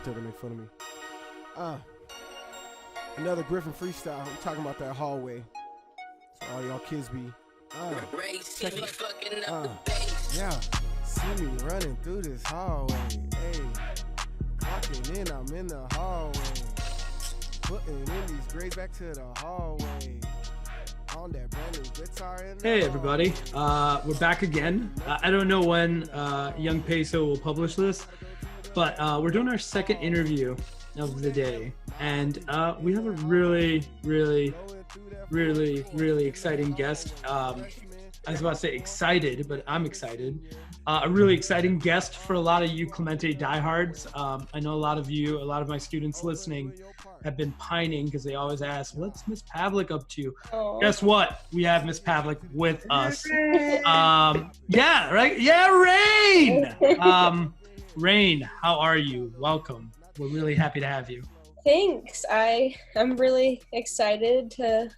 out there to make fun of me. Uh, Another Griffin freestyle. I'm talking about that hallway. So all y'all kids be. Check it. Yeah. See me running through this hallway. Hey. Walking in, I'm in the hallway. Putting in these grades back to the hallway. On that brand new guitar in the Hey everybody, we're back again. I don't know when Young Peso will publish this, but we're doing our second interview of the day, and we have a really exciting guest. I was about to say excited, but I'm excited. A really exciting guest for a lot of you Clemente diehards. I know a lot of my students listening have been pining because they always ask, what's Miss Pavlik up to? Aww. Guess what? We have Miss Pavlik with us. Yeah, right? Yeah, Reine! Reine, how are you? Welcome. We're really happy to have you. Thanks. I'm really excited to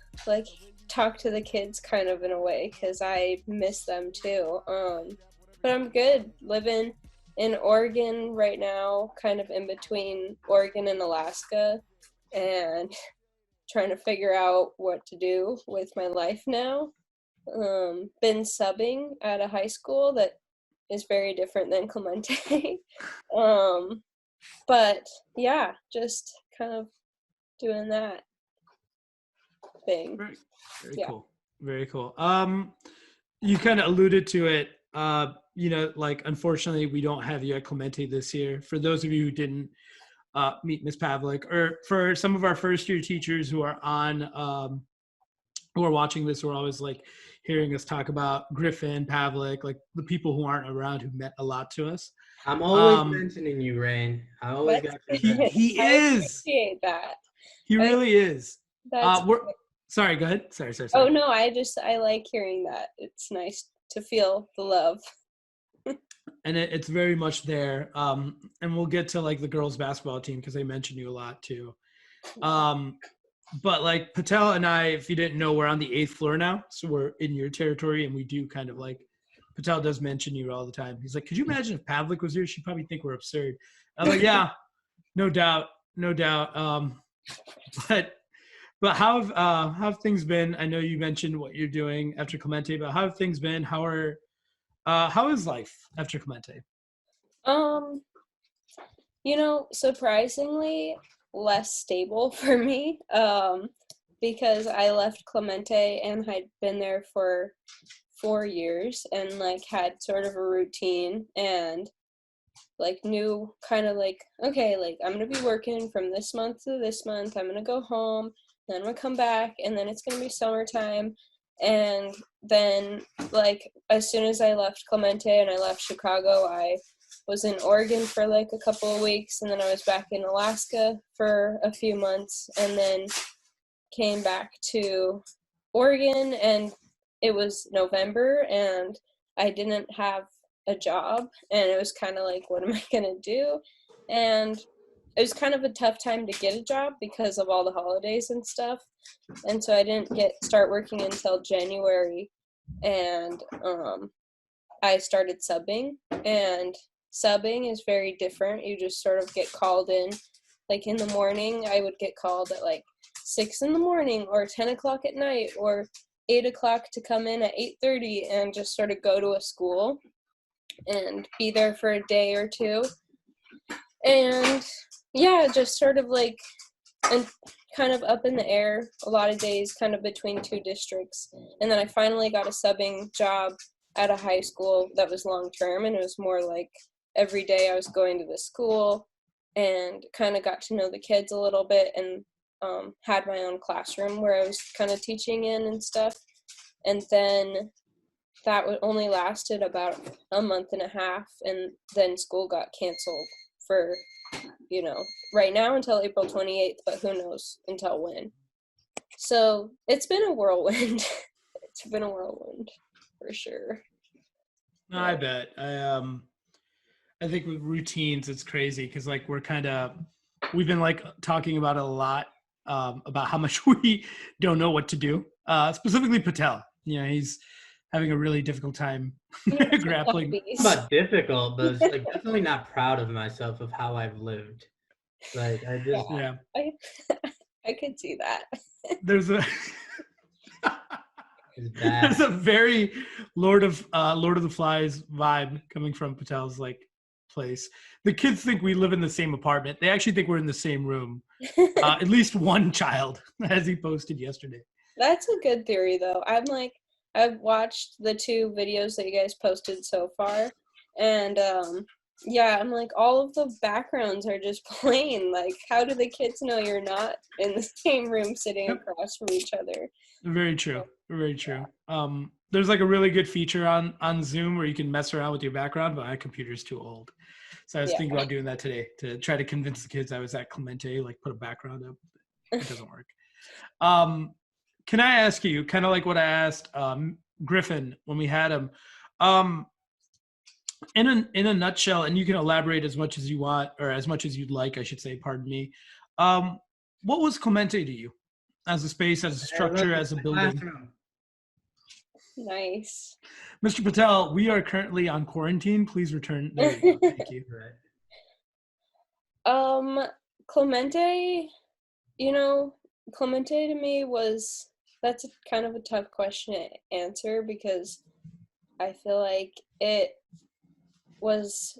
talk to the kids kind of in a way because I miss them too. But I'm good living in Oregon right now, kind of in between Oregon and Alaska, and trying to figure out what to do with my life now. Been subbing at a high school that is very different than Clemente. But yeah, just kind of doing that thing. Very cool. Very cool. You kind of alluded to it. Unfortunately, we don't have you at Clemente this year. For those of you who didn't meet Miss Pavlik, or for some of our first year teachers who are who are watching this, who are always hearing us talk about Griffin, Pavlik, the people who aren't around who meant a lot to us. I'm always mentioning you, Reine. I always got your back. He I is. appreciate that. He really is. That's Sorry, go ahead. Sorry. Oh no, I like hearing that. It's nice to feel the love. And it's very much there. And we'll get to the girls basketball team because they mention you a lot too. But Patel and I, if you didn't know, we're on the 8th floor now. So we're in your territory, and we do kind of Patel does mention you all the time. He's like, could you imagine if Pavlik was here? She'd probably think we're absurd. I'm like, yeah, no doubt. But how have things been? I know you mentioned what you're doing after Clemente, but how have things been? How is life after Clemente? Surprisingly less stable for me, because I left Clemente and had been there for 4 years and had sort of a routine and knew kind of okay, I'm gonna be working from this month to this month. I'm gonna go home, then I'm gonna come back, and then it's gonna be summertime. And then as soon as I left Clemente and I left Chicago, I was in Oregon for a couple of weeks, and then I was back in Alaska for a few months, and then came back to Oregon, and it was November and I didn't have a job, and it was kind of what am I gonna do? And it was kind of a tough time to get a job because of all the holidays and stuff. And so I didn't start working until January, and I started subbing, and subbing is very different. You just sort of get called in. In the morning, I would get called at 6 in the morning or 10 o'clock at night or 8 o'clock to come in at 8:30 and just sort of go to a school and be there for a day or two. And yeah, just sort of and kind of up in the air a lot of days, kind of between two districts. And then I finally got a subbing job at a high school that was long-term, and it was more every day I was going to the school and kind of got to know the kids a little bit, and had my own classroom where I was kind of teaching in and stuff. And then that only lasted about a month and a half, and then school got canceled for right now until April 28th, but who knows until when. So it's been a whirlwind. It's been a whirlwind for sure. No, I bet. I think with routines, it's crazy because we've been talking about it a lot, about how much we don't know what to do. Specifically Patel, he's having a really difficult time grappling. It's not difficult, but it's definitely not proud of myself of how I've lived. Like I just Yeah. I could see that. There's a it's there's bad. a very Lord of the Flies vibe coming from Patel's like place. The kids think we live in the same apartment. They actually think we're in the same room. At least one child, as he posted yesterday. That's a good theory, though. I've watched the 2 videos that you guys posted so far, and yeah, I'm like, all of the backgrounds are just plain. Like, how do the kids know you're not in the same room sitting Yep. across from each other? Very true. Very true. There's like a really good feature on Zoom where you can mess around with your background, but my computer's too old. So I was Yeah. thinking about doing that today to try to convince the kids I was at Clemente, like put a background up. It doesn't work. Can I ask you, kind of like what I asked Griffin when we had him, in a nutshell, and you can elaborate as much as you want, or as much as you'd like, I should say, pardon me. What was Clemente to you as a space, as a structure, as a building? Nice. Mr. Patel, we are currently on quarantine. Please return. There you go. Thank you. Clemente, Clemente to me that's kind of a tough question to answer because I feel like it was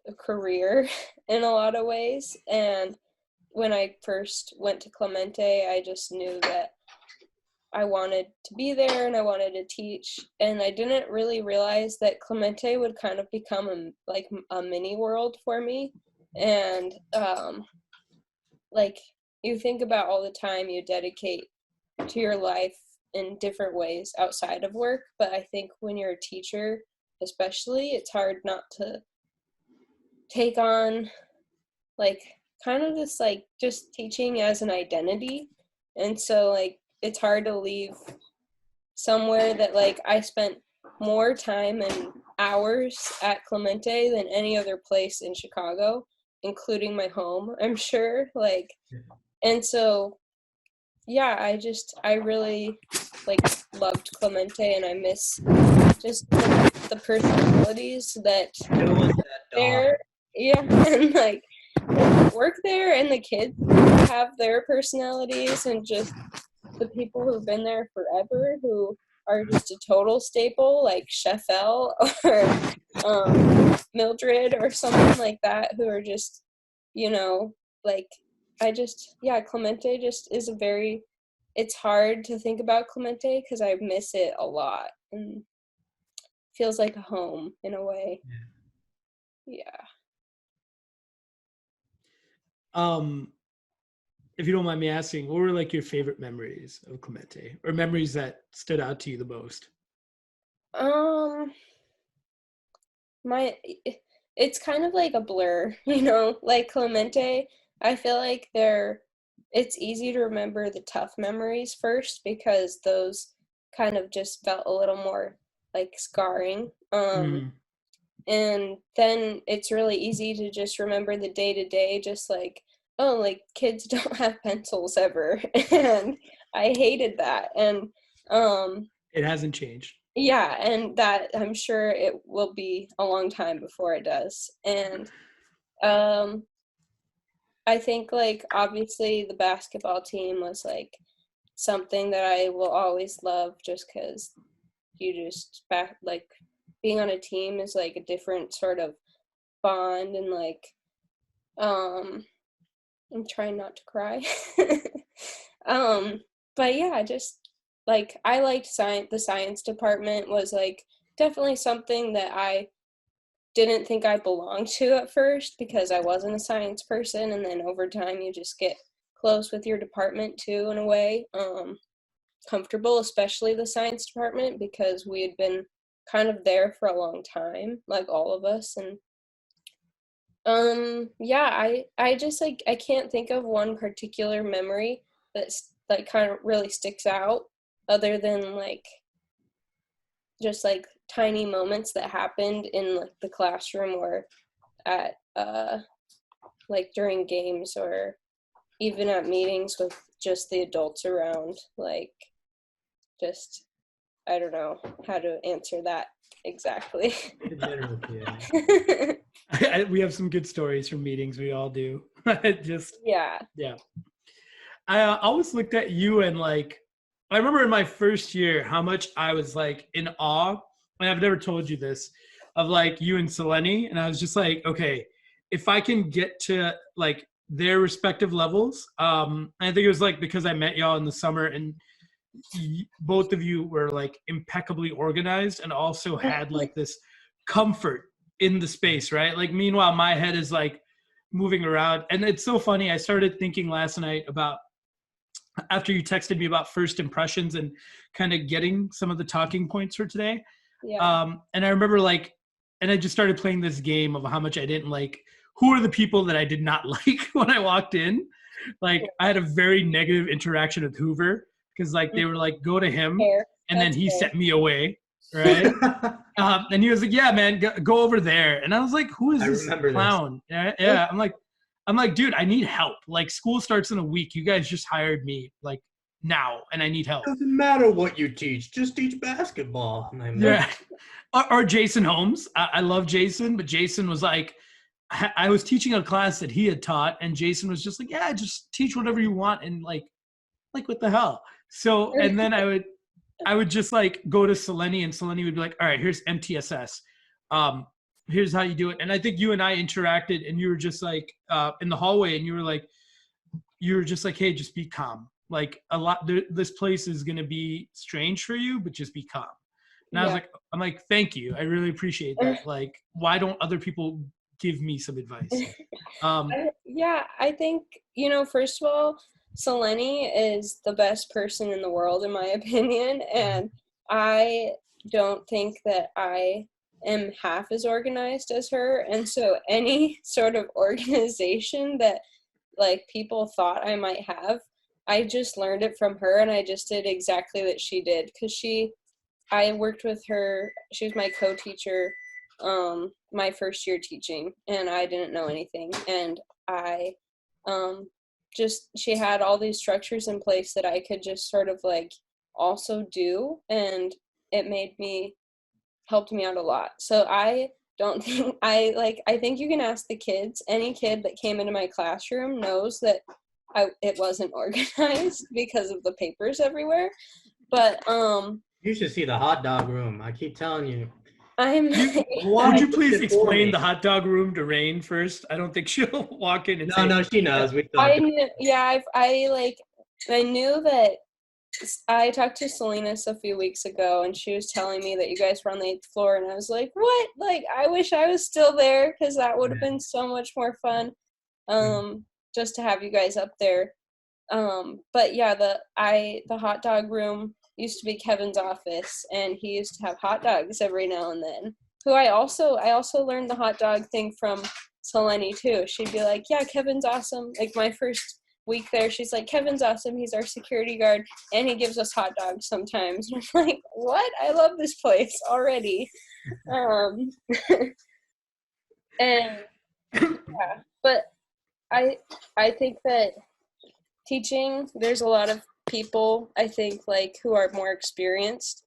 a career in a lot of ways. And when I first went to Clemente, I just knew that I wanted to be there and I wanted to teach. And I didn't really realize that Clemente would kind of become a mini world for me. And like you think about all the time you dedicate to your life in different ways outside of work, but I think when you're a teacher especially, it's hard not to take on like kind of this like just teaching as an identity. And so like it's hard to leave somewhere that like I spent more time and hours at Clemente than any other place in Chicago, including my home, I'm sure. Like, and so yeah, I really like loved Clemente, and I miss just the personalities that there. Yeah, and like work there, and the kids have their personalities, and just the people who've been there forever who are just a total staple, like Chef L or Mildred or someone like that, who are just, like Clemente just is it's hard to think about Clemente because I miss it a lot and feels like a home in a way. Yeah. If you don't mind me asking, what were like your favorite memories of Clemente, or memories that stood out to you the most? It's kind of like a blur, like Clemente, I feel like it's easy to remember the tough memories first because those kind of just felt a little more like scarring. And then it's really easy to just remember the day to day, just like, oh, like kids don't have pencils ever. And I hated that. And it hasn't changed. Yeah, and that I'm sure it will be a long time before it does. And I think like obviously the basketball team was like something that I will always love just because like being on a team is like a different sort of bond, and like I'm trying not to cry. But yeah, just like I liked the science department was like definitely something that I didn't think I belonged to at first because I wasn't a science person, and then over time you just get close with your department too in a way, comfortable, especially the science department because we had been kind of there for a long time, like all of us. And I just like I can't think of one particular memory that's like kind of really sticks out other than like just like tiny moments that happened in like the classroom or at like during games or even at meetings with just the adults around. Like just I don't know how to answer that exactly. The general PA. We have some good stories from meetings. We all do. Just Yeah. yeah. I always looked at you and like, I remember in my first year how much I was like in awe, and I've never told you this, of like you and Selene, and I was just like, okay, if I can get to like their respective levels, I think it was like because I met y'all in the summer, and both of you were like impeccably organized and also had like this comfort in the space, right? Like meanwhile, my head is like moving around, and it's so funny. I started thinking last night about after you texted me about first impressions and kind of getting some of the talking points for today. Yeah. And I remember like, and I just started playing this game of how much I didn't like, who are the people that I did not like when I walked in. Like I had a very negative interaction with Hoover because like they were like, go to him. Fair. And then That's he fair. sent me away. Right. And he was like, yeah, man, go over there. And I was like, who is this clown? Yeah. I'm like, dude, I need help. Like school starts in a week. You guys just hired me like now and I need help. Doesn't matter what you teach, just teach basketball. Yeah. Or Jason Holmes. I love Jason, but Jason was like, I was teaching a class that he had taught, and Jason was just like, yeah, just teach whatever you want. And like what the hell? So, and then I would just like go to Selene, and Selene would be like, all right, here's MTSS. Here's how you do it. And I think you and I interacted, and you were just like in the hallway, and you were just like, hey, just be calm. Like this place is going to be strange for you, but just be calm. And I was like, I'm like, thank you. I really appreciate that. Like, why don't other people give me some advice? I think, first of all, Selene is the best person in the world, in my opinion. And I don't think that I am half as organized as her. And so any sort of organization that like people thought I might have, I just learned it from her, and I just did exactly what she did. Because I worked with her, she was my co-teacher my first year teaching, and I didn't know anything. And I she had all these structures in place that I could just sort of like also do, and it helped me out a lot. So I don't think I think you can ask the kids. Any kid that came into my classroom knows that it wasn't organized because of the papers everywhere. But you should see the hot dog room. I keep telling you. Would you please explain the hot dog room to Reine first? I don't think she'll walk in and say. No, she knows. I knew that. I talked to Salinas a few weeks ago, and she was telling me that you guys were on the 8th floor, and I was like, what? Like, I wish I was still there, because that would have been so much more fun, just to have you guys up there. But yeah, the hot dog room used to be Kevin's office, and he used to have hot dogs every now and then. I also learned the hot dog thing from Selene too. She'd be like, yeah, Kevin's awesome. Like my first week there, she's like, Kevin's awesome, he's our security guard, and he gives us hot dogs sometimes. And I'm like, what? I love this place already. And yeah, but I think that teaching, there's a lot of people, I think, like, who are more experienced.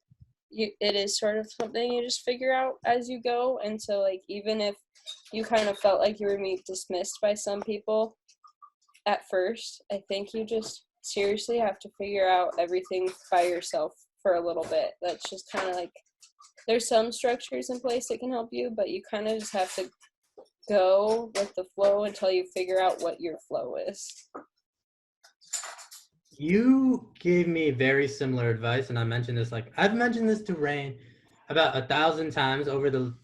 It is sort of something you just figure out as you go. And so, like, even if you kind of felt like you were being dismissed by some people at first, I think you just seriously have to figure out everything by yourself for a little bit. That's just kind of like, there's some structures in place that can help you, but you kind of just have to go with the flow until you figure out what your flow is. You gave me very similar advice, and I've mentioned this to Reine about 1,000 times over the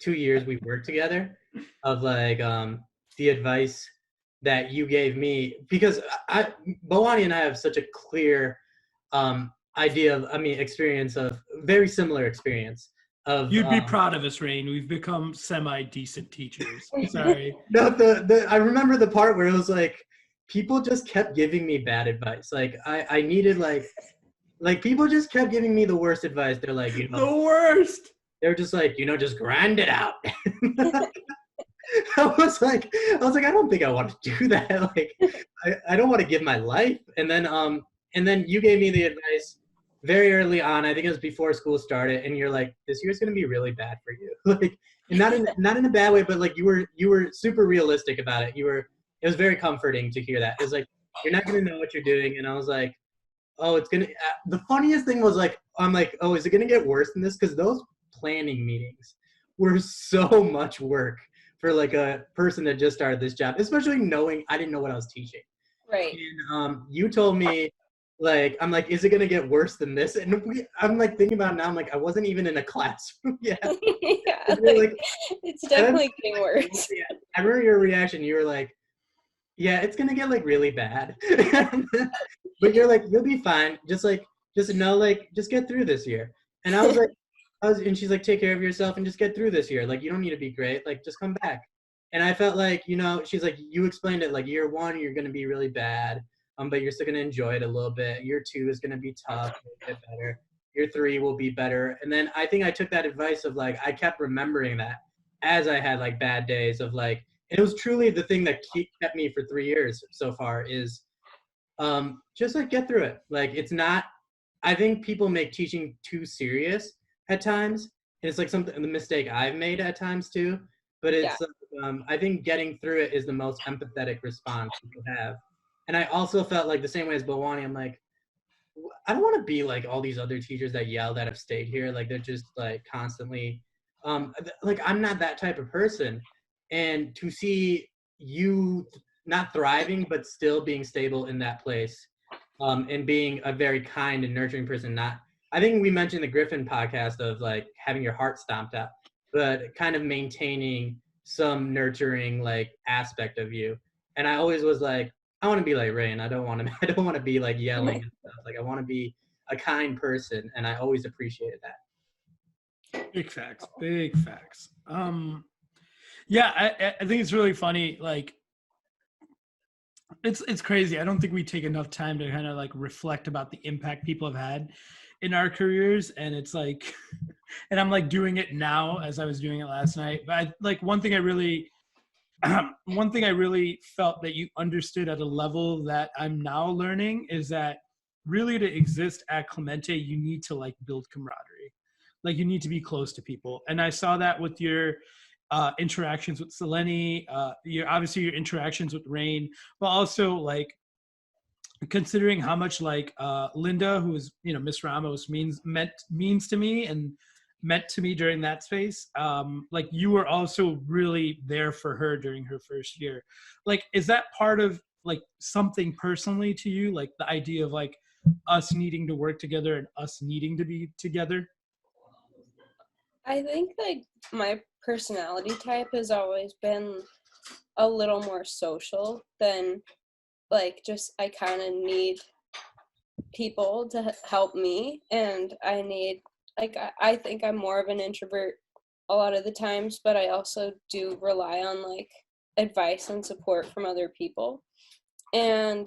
2 years we worked together, of the advice that you gave me, because oBawany and I have such a clear experience of very similar experience of. You'd be proud of us, Reine. We've become semi-decent teachers. Sorry. No, I remember the part where it was like, people just kept giving me bad advice. I needed people just kept giving me the worst advice. They're like, the worst. They're just like, just grind it out. I was like, I don't think I want to do that. I don't want to give my life. And then you gave me the advice very early on, I think it was before school started, and you're like, this year's gonna be really bad for you. Like, and not in a bad way, but like you were super realistic about it. It was very comforting to hear that. It was like, you're not gonna know what you're doing. And I was like, oh, it's gonna, the funniest thing was like, I'm like, oh, is it gonna get worse than this? Because those planning meetings were so much work for like a person that just started this job, especially knowing I didn't know what I was teaching. Right. And you told me, like, I'm like, is it gonna get worse than this? And I'm like thinking about it now, I'm like, I wasn't even in a classroom yet. Yeah, like, it's definitely getting worse. Yeah, I remember your reaction. You were like, yeah, it's gonna get like really bad. But you're like, you'll be fine. Just know, like, just get through this year. And I was like, and she's like, take care of yourself and just get through this year. Like, you don't need to be great. Like, just come back. And I felt like, you know, she's like, you explained it, like, year one, you're gonna be really bad, but you're still gonna enjoy it a little bit. Year two is gonna be tough, it'll get better. Year three will be better. And then I think I took that advice of like, I kept remembering that as I had like bad days of like, and it was truly the thing that kept me for 3 years so far is just like get through it. Like, it's not, I think people make teaching too serious at times. And it's like something, the mistake I've made at times too. But it's, I think getting through it is the most empathetic response people have. And I also felt like the same way as oBawany, I'm like, I don't want to be like all these other teachers that yell that have stayed here. Like, they're just like constantly, like, I'm not that type of person. And to see you not thriving, but still being stable in that place, and being a very kind and nurturing person. I think we mentioned the Griffin podcast of like having your heart stomped out, but kind of maintaining some nurturing like aspect of you. And I always was like, I want to be like Reine. I don't want to be like yelling and stuff. Like, I want to be a kind person, and I always appreciated that. Big facts. Big facts. Yeah, I think it's really funny. Like, it's crazy. I don't think we take enough time to kind of like reflect about the impact people have had in our careers. And it's like, and I'm like doing it now as I was doing it last night. But one thing I really felt that you understood at a level that I'm now learning is that really to exist at Clemente, you need to like build camaraderie. Like, you need to be close to people. And I saw that with your interactions with Selene, your interactions with Reine, but also like considering how much like Linda, who is, you know, Miss Ramos means to me and meant to me during that space. Like, you were also really there for her during her first year. Like, is that part of like something personally to you? Like the idea of like us needing to work together and us needing to be together? I think like my personality type has always been a little more social than like just I kind of need people to help me, and I need like I think I'm more of an introvert a lot of the times, but I also do rely on like advice and support from other people. And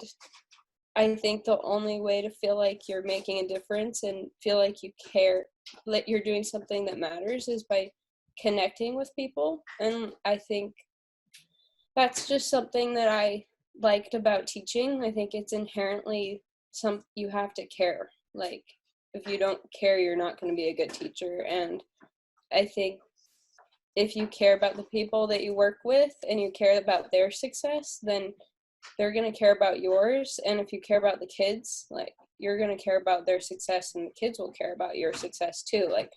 I think the only way to feel like you're making a difference and feel like you care, that you're doing something that matters, is by connecting with people. And I think that's just something that I liked about teaching. I think it's inherently you have to care. Like, if you don't care, you're not going to be a good teacher. And I think if you care about the people that you work with and you care about their success, then they're going to care about yours. And if you care about the kids, like, you're going to care about their success, and the kids will care about your success too. Like,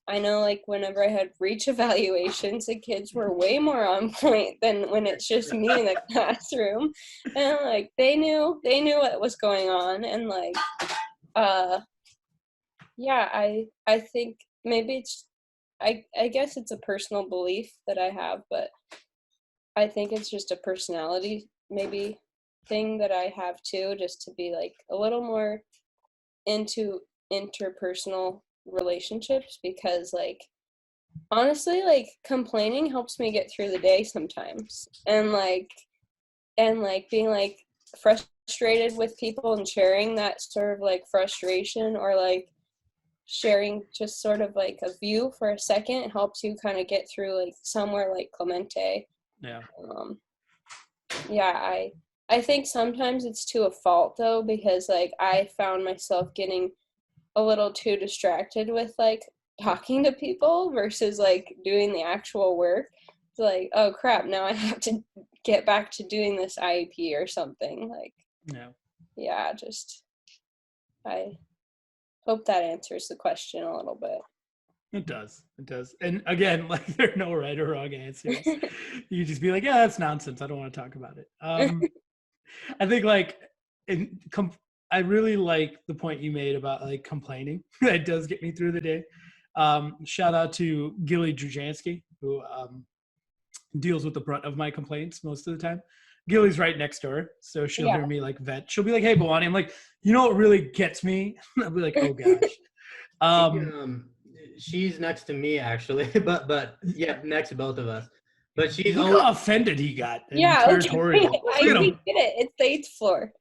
I know, like, whenever I had reach evaluations, the kids were way more on point than when it's just me in the classroom. And like, they knew what was going on. And like, yeah, I think maybe it's, I guess it's a personal belief that I have, but I think it's just a personality maybe thing that I have too, just to be like a little more into interpersonal relationships, because like, honestly, like, complaining helps me get through the day sometimes. And being like frustrated with people and sharing that sort of like frustration, or like sharing just sort of like a view for a second, helps you kind of get through like somewhere like Clemente. Yeah. Yeah, I think sometimes it's to a fault though, because like I found myself getting a little too distracted with like talking to people versus like doing the actual work. It's like, oh crap, now I have to get back to doing this IEP or something. Like, yeah, just I hope that answers the question a little bit. It does. And again, like there are no right or wrong answers. You just be like, yeah, that's nonsense. I don't want to talk about it. I think like I really like the point you made about like complaining. That does get me through the day. Shout out to Gilly Drujanski, who deals with the brunt of my complaints most of the time. Gilly's right next door, so she'll hear me like vent. She'll be like, "Hey, Bawany," I'm like, "You know what really gets me?" I'll be like, "Oh gosh." She's next to me actually, but yeah, next to both of us. But she's look how offended he got. Yeah, territorial. I get it. It's the 8th floor.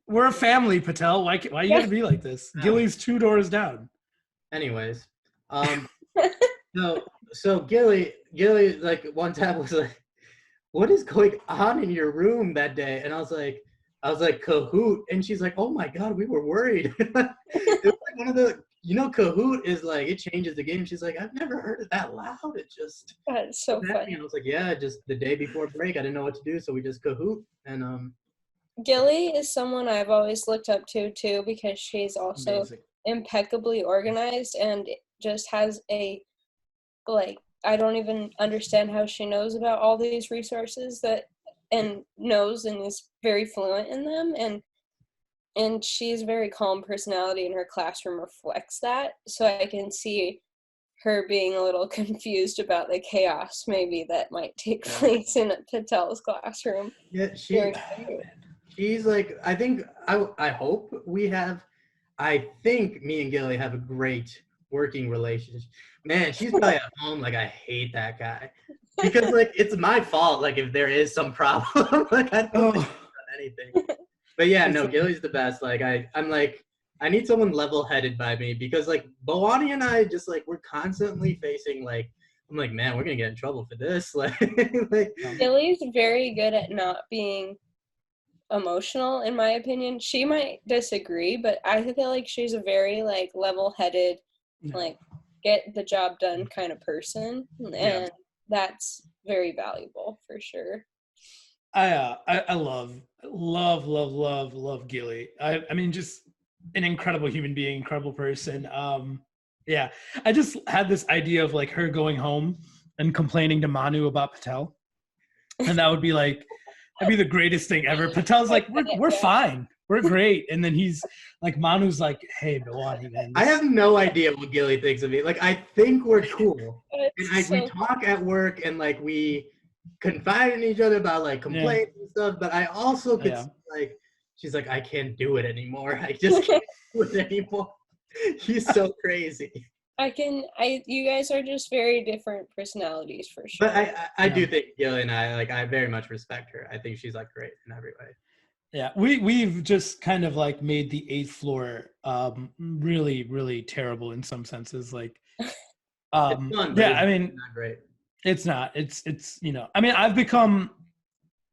We're a family, Patel. Why you gotta be like this? Gilly's 2 doors down. Anyways, so Gilly like one time was like, "What is going on in your room that day?" And I was like, Kahoot, and she's like, "Oh my god, we were worried." It was like one of the, Kahoot is like, it changes the game. She's like, "I've never heard it that loud. It just." That's so funny. And I was like, "Yeah, just the day before break, I didn't know what to do, so we just Kahoot." And Gilly is someone I've always looked up to too, because she's also amazing. Impeccably organized and just has a, like, I don't even understand how she knows about all these resources and knows and is very fluent in them, and she's a very calm personality, and her classroom reflects that, so I can see her being a little confused about the chaos maybe that might take place in Patel's classroom. Yeah, she's like, I think I hope I think me and Gilly have a great working relationship. Man, she's probably at home like, I hate that guy, because like it's my fault. Like if there is some problem, like I don't think I've done anything. But yeah, no, Gilly's the best. Like I'm like, I need someone level-headed by me, because like Bawany and I just like, we're constantly facing like, I'm like, man, we're gonna get in trouble for this. Like Gilly's very good at not being emotional, in my opinion. She might disagree, but I feel like she's a very like level-headed, like get the job done kind of person, and that's very valuable for sure. I love Gilly. I mean, just an incredible human being, incredible person. Yeah, I just had this idea of like her going home and complaining to Manu about Patel, and that would be like, that'd be the greatest thing ever. Patel's like, we're fine, we're great, and then he's like, Manu's like, hey, Bawany, man. I have no idea what Gilly thinks of me. Like I think we're cool, and we talk at work, and like we confide in each other about like complaints and stuff. But I also could see, like, she's like, I can't do it anymore. I just can't do it anymore. He's so crazy. You guys are just very different personalities for sure. But I do think Gilly and I very much respect her. I think she's like great in every way. Yeah, we've just kind of like made the 8th floor really, really terrible in some senses. Like, it's fun, but I mean, not great. It's not. It's I mean, I've become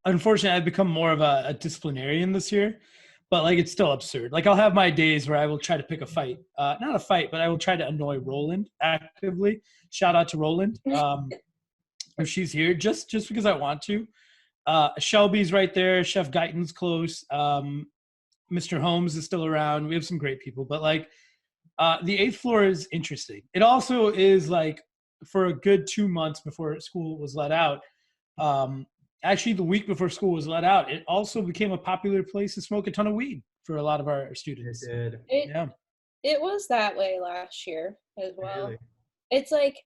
more of a disciplinarian this year, but like it's still absurd. Like I'll have my days where I will try to pick a fight, not a fight, but I will try to annoy Roland actively. Shout out to Roland, if she's here, just because I want to. Shelby's right there. Chef Guyton's close. Mr. Holmes is still around. We have some great people, but like the 8th floor is interesting. It also is like, for a good 2 months before school was let out, actually the week before school was let out, it also became a popular place to smoke a ton of weed for a lot of our students. It did. It was that way last year as well. Really? It's like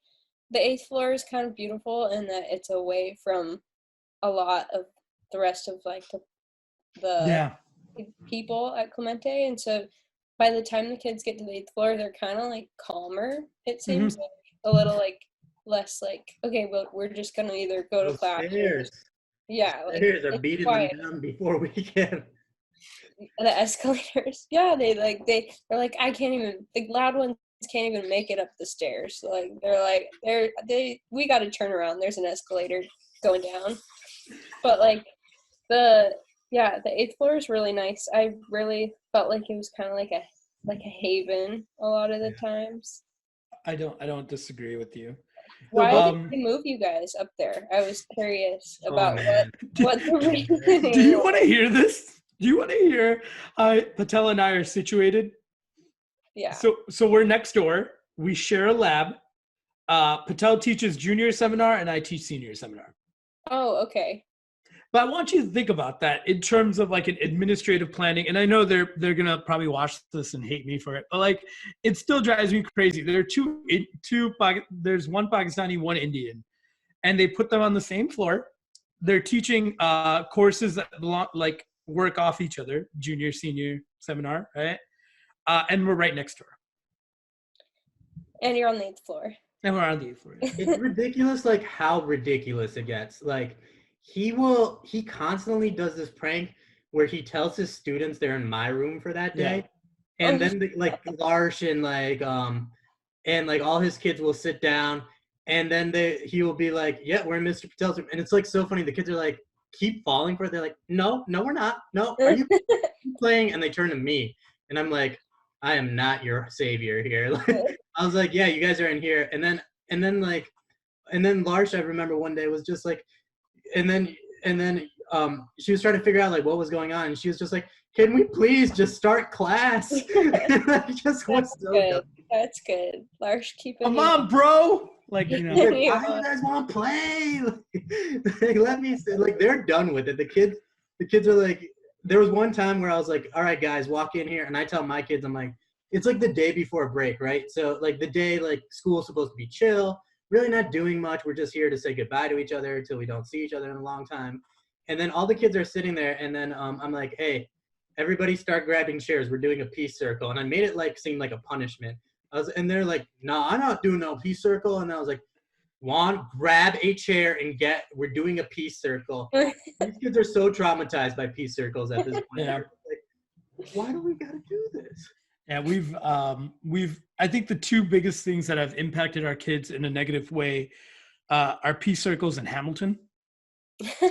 the 8th floor is kind of beautiful in that it's away from a lot of the rest of like the people at Clemente, and so by the time the kids get to the 8th floor, they're kind of like calmer. It seems like a little like less like, okay, well, we're just gonna either go to class. Like stairs are beating them down before we can. The escalators, they're like, I can't even. The loud ones can't even make it up the stairs. Like we got to turn around. There's an escalator going down, but like the 8th floor is really nice. I really felt like it was kind of like a like a haven a lot of the times. I don't disagree with you. Why did Um, they move you guys up there? I was curious Oh, about man. what the reasoning do you was. want to hear this? Do you want to hear how Patel and I are situated? Yeah. So we're next door. We share a lab. Patel teaches junior seminar and I teach senior seminar. Oh, okay. But I want you to think about that in terms of like an administrative planning. And I know they're gonna probably watch this and hate me for it, but like it still drives me crazy. There are there's one Pakistani, one Indian, and they put them on the same floor. They're teaching courses that belong, like work off each other, junior, senior seminar, right? And we're right next door. And you're on the 8th floor. And we're on the 8th floor. It's ridiculous, like how ridiculous it gets. Like he constantly does this prank where he tells his students they're in my room for that day, and then like Larsh and like all his kids will sit down, and then he will be like, yeah, we're in Mr. Patel's room, and it's like so funny. The kids are like keep falling for it. They're like, no, we're not. No, are you playing? And they turn to me, and I'm like, I am not your savior here. Like, I was like, yeah, you guys are in here, and then Larsh, I remember one day was just like, and then she was trying to figure out like what was going on, and she was just like, can we please just start class? Just That's good. That's good. Larsh, keeping Come on, bro. Like, you know, why do you guys want to play? Like, let me say, like, they're done with it. The kids are like, there was one time where I was like, all right, guys, walk in here. And I tell my kids, I'm like, it's like the day before break, right? So like the day, like school's supposed to be chill, really not doing much. We're just here to say goodbye to each other until we don't see each other in a long time. And then all the kids are sitting there. And then I'm like, hey, everybody start grabbing chairs. We're doing a peace circle. And I made it like seem like a punishment. And they're like, no, I'm not doing no peace circle. And I was like, Juan, grab a chair and we're doing a peace circle. These kids are so traumatized by peace circles at this point. Yeah. Like, why do we got to do this? Yeah, I think the two biggest things that have impacted our kids in a negative way are peace circles and Hamilton.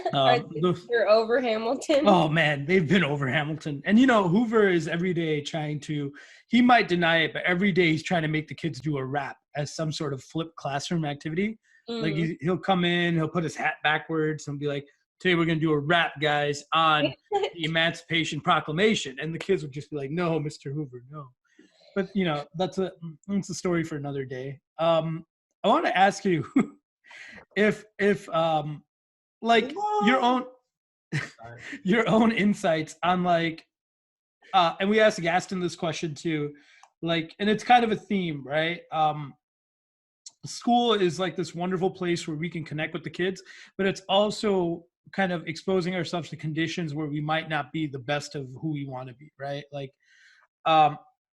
You're over Hamilton. Oh man, they've been over Hamilton. And you know, Hoover is every day he might deny it, but every day he's trying to make the kids do a rap as some sort of flipped classroom activity. Like he'll come in, he'll put his hat backwards and be like, today we're gonna do a rap, guys, on the Emancipation Proclamation. And the kids would just be like, no, Mr. Hoover, no. But you know, that's a story for another day. I want to ask you if like your own insights on like and we asked Gaston this question too, like, and it's kind of a theme, right? School is like this wonderful place where we can connect with the kids, but it's also kind of exposing ourselves to conditions where we might not be the best of who we want to be, right? Like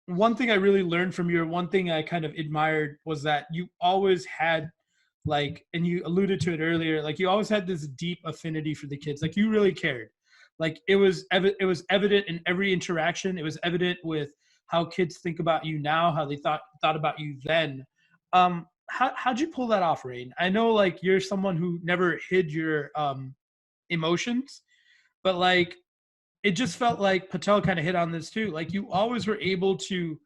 one thing I really learned from you, or one thing I kind of admired, was that you always had like, and you alluded to it earlier, like you always had this deep affinity for the kids. Like you really cared. Like it was evident in every interaction. It was evident with how kids think about you now, how they thought about you then. How'd you pull that off, Reine? I know like you're someone who never hid your emotions, but like it just felt like Patel kind of hit on this too. Like you always were able to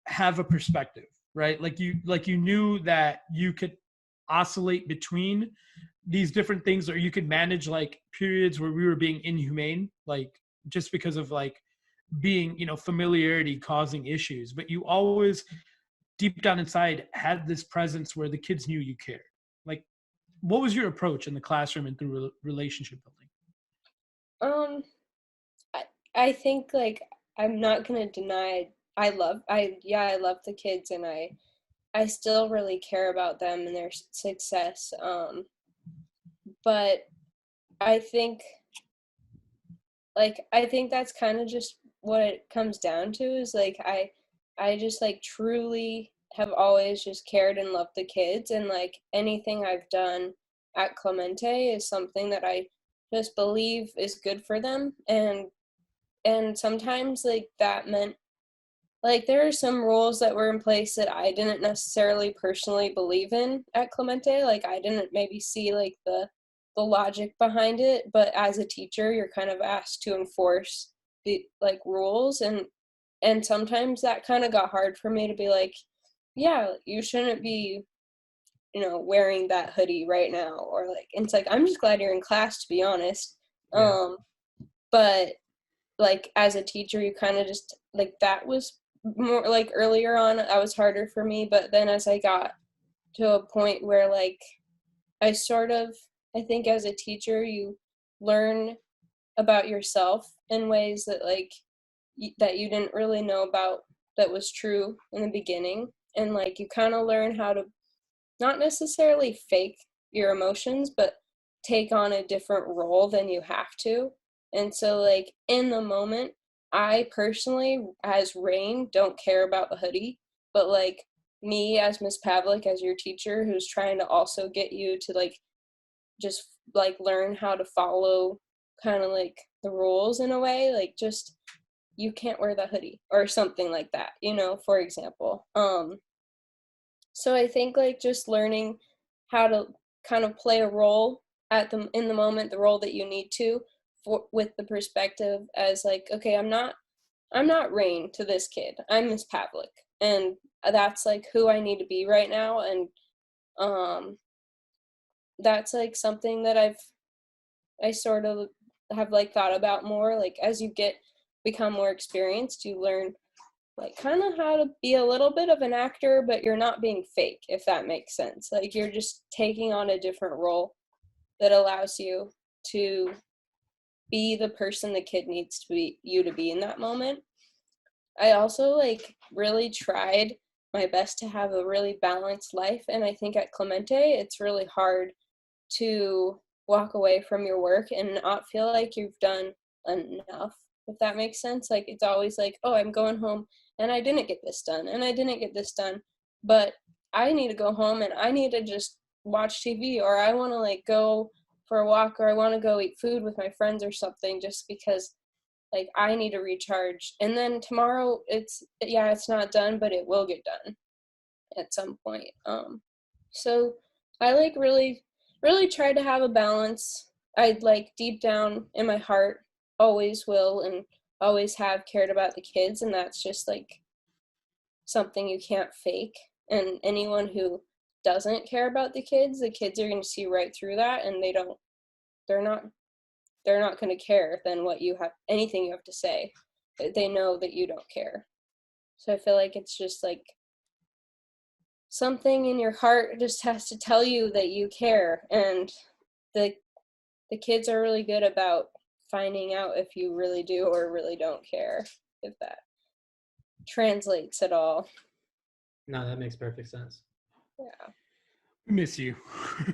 have a perspective, right? Like you knew that you could oscillate between these different things, or you could manage like periods where we were being inhumane, like just because of like being, you know, familiarity causing issues. But you always deep down inside had this presence where the kids knew you cared. Like, what was your approach in the classroom and through relationship building? I think like I'm not gonna deny I love the kids, and I still really care about them and their success. But I think that's kind of just what it comes down to, is like I just like truly have always just cared and loved the kids, and like anything I've done at Clemente is something that I just believe is good for them. And sometimes like that meant like there are some rules that were in place that I didn't necessarily personally believe in at Clemente. Like I didn't maybe see like the logic behind it, but as a teacher you're kind of asked to enforce the like rules, and and sometimes that kind of got hard for me to be like, yeah, you shouldn't be, wearing that hoodie right now, or like, and it's like, I'm just glad you're in class, to be honest. Yeah. But like as a teacher, you kind of just like, that was more like earlier on, that was harder for me. But then as I got to a point where like I think as a teacher, you learn about yourself in ways that like that you didn't really know about, that was true in the beginning. And like you kind of learn how to not necessarily fake your emotions, but take on a different role than you have to. And so like in the moment, I personally, as Rain, don't care about the hoodie, but like me as Miss Pavlik, as your teacher, who's trying to also get you to like just like learn how to follow kind of like the rules in a way, like just you can't wear the hoodie or something like that, for example. So I think like just learning how to kind of play a role in the moment, the role that you need to, with the perspective as like, okay, I'm not Rain to this kid. I'm Miss Pavlik, and that's like who I need to be right now. And that's like something that I sort of have like thought about more. Like as you become more experienced, you learn like kind of how to be a little bit of an actor, but you're not being fake, if that makes sense. Like you're just taking on a different role that allows you to be the person the kid needs to be you to be in that moment. I also like really tried my best to have a really balanced life, and I think at Clemente it's really hard to walk away from your work and not feel like you've done enough, if that makes sense. Like it's always like, oh, I'm going home and I didn't get this done and I didn't get this done, but I need to go home and I need to just watch TV, or I want to like go for a walk, or I want to go eat food with my friends or something, just because like I need to recharge. And then tomorrow it's not done, but it will get done at some point. So I like really try to have a balance. I'd like deep down in my heart always will and always have cared about the kids, and that's just like something you can't fake. And anyone who doesn't care about the kids are going to see right through that, and they're not going to care then anything you have to say. They know that you don't care. So I feel like it's just like something in your heart just has to tell you that you care, and the kids are really good about finding out if you really do or really don't care, if that translates at all. No, that makes perfect sense. Yeah. We miss you.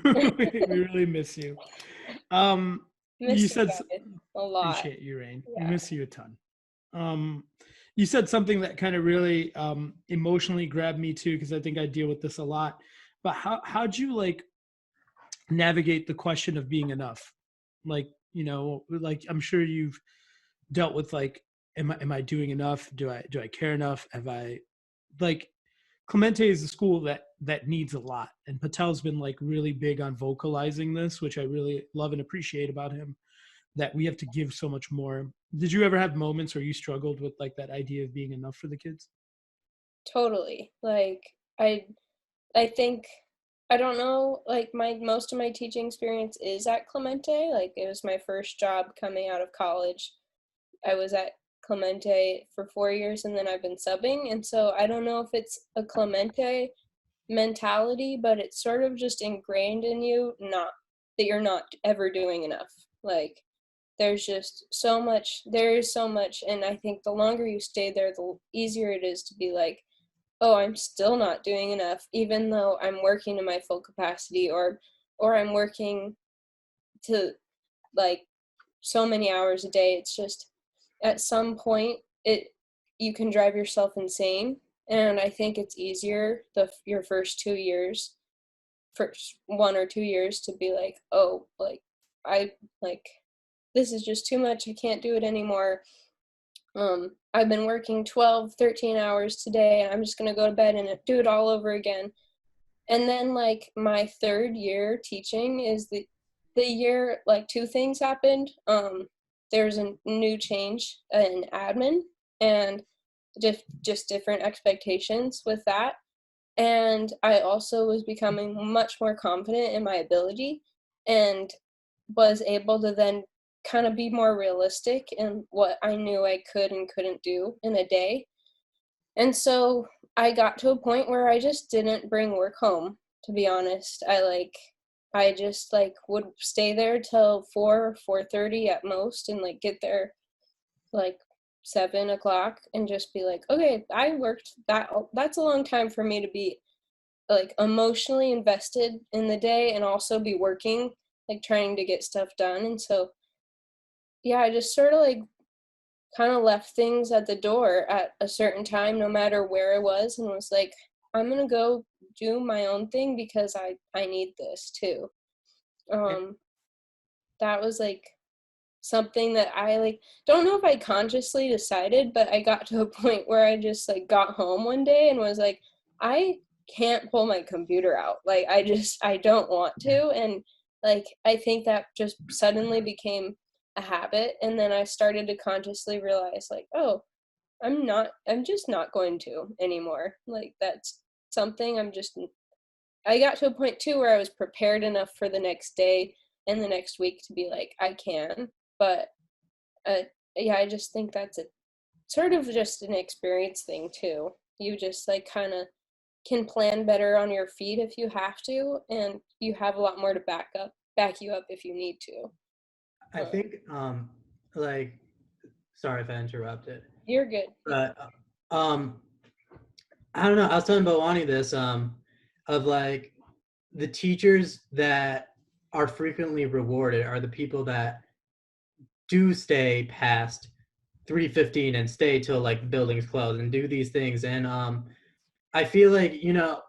We really miss you. Miss You you said guys a lot. appreciate you, Rain. Yeah. We miss you a ton. You said something that kind of really emotionally grabbed me too, because I think I deal with this a lot. But how'd you like navigate the question of being enough? Like, like I'm sure you've dealt with like, am I doing enough? Do I care enough? Have I like Clemente is a school that needs a lot, and Patel's been like really big on vocalizing this, which I really love and appreciate about him, that we have to give so much more. Did you ever have moments where you struggled with like that idea of being enough for the kids? Totally. Like I think, I don't know, like most of my teaching experience is at Clemente. Like it was my first job coming out of college. I was at Clemente for 4 years, and then I've been subbing. And so I don't know if it's a Clemente mentality, but it's sort of just ingrained in you, not that you're not ever doing enough. Like there's just so much, and I think the longer you stay there, the easier it is to be like, oh, I'm still not doing enough, even though I'm working to my full capacity, or I'm working to like so many hours a day. It's just at some point you can drive yourself insane. And I think it's easier your first 1 or 2 years to be like, oh, like I like this is just too much. I can't do it anymore. I've been working 12, 13 hours today, and I'm just going to go to bed and do it all over again. And then like my 3rd year teaching is the year, like 2 things happened. There's a new change in admin, and just different expectations with that. And I also was becoming much more confident in my ability and was able to then kind of be more realistic in what I knew I could and couldn't do in a day. And so I got to a point where I just didn't bring work home, to be honest. I just like would stay there till 4:30 at most, and like get there like 7 o'clock and just be like, okay, I worked that's a long time for me to be like emotionally invested in the day and also be working, like trying to get stuff done. And so yeah, I just sort of like kind of left things at the door at a certain time, no matter where I was, and was like, I'm gonna go do my own thing because I need this too. That was like something that I like don't know if I consciously decided, but I got to a point where I just like got home one day and was like, I can't pull my computer out. Like I don't want to. And like I think that just suddenly became a habit, and then I started to consciously realize like, oh, I'm just not going to anymore. Like that's something I got to a point too where I was prepared enough for the next day and the next week to be like, I can. But yeah, I just think that's a sort of just an experience thing too. You just like kind of can plan better on your feet if you have to, and you have a lot more to back you up if you need to. I think like, sorry if I interrupted, You're good. but I don't know. I was telling oBawany this of like the teachers that are frequently rewarded are the people that do stay past 3:15 and stay till like the buildings close and do these things. And I feel like, you know,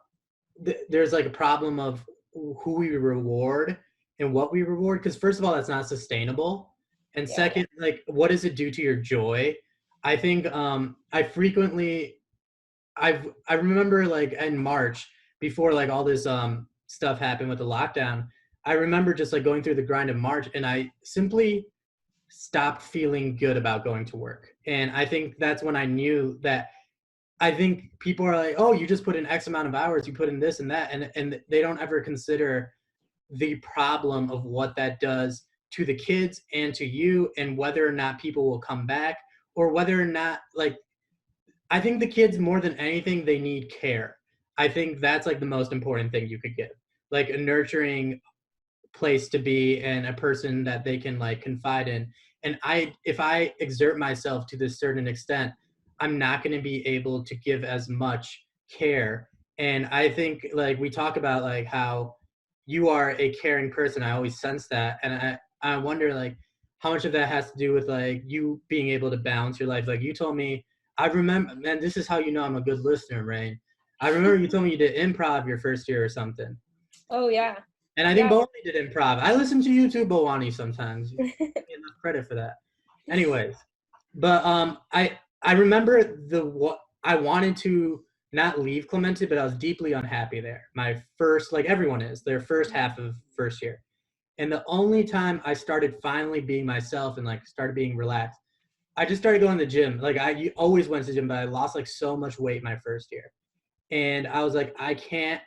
there's like a problem of who we reward and what we reward, because first of all, that's not sustainable, and Yeah. second, like, what does it do to your joy? I think I remember like in March, before like all this stuff happened with the lockdown, I remember just like going through the grind of March, and I simply stopped feeling good about going to work. And I think that's when I knew that I think people are like, oh, you just put in X amount of hours, you put in this and that, and they don't ever consider the problem of what that does to the kids and to you, and whether or not people will come back, or whether or not, like, I think the kids more than anything, they need care. I think that's like the most important thing you could give, like a nurturing place to be and a person that they can like confide in. And if I exert myself to this certain extent, I'm not going to be able to give as much care. And I think like we talk about like how you are a caring person. I always sense that. And I wonder like how much of that has to do with like you being able to balance your life. Like you told me, I remember, man, this is how you know I'm a good listener, Rain. I remember you told me you did improv your first year or something. Oh yeah. And I think oBawany did improv. I listen to you too, oBawany, sometimes. You get enough credit for that. Anyways, but I remember I wanted to not leave Clemente, but I was deeply unhappy there. My first, like everyone is, their first half of first year. And the only time I started finally being myself and like started being relaxed, I just started going to the gym. Like I always went to the gym, but I lost like so much weight my first year. And I was like, I can't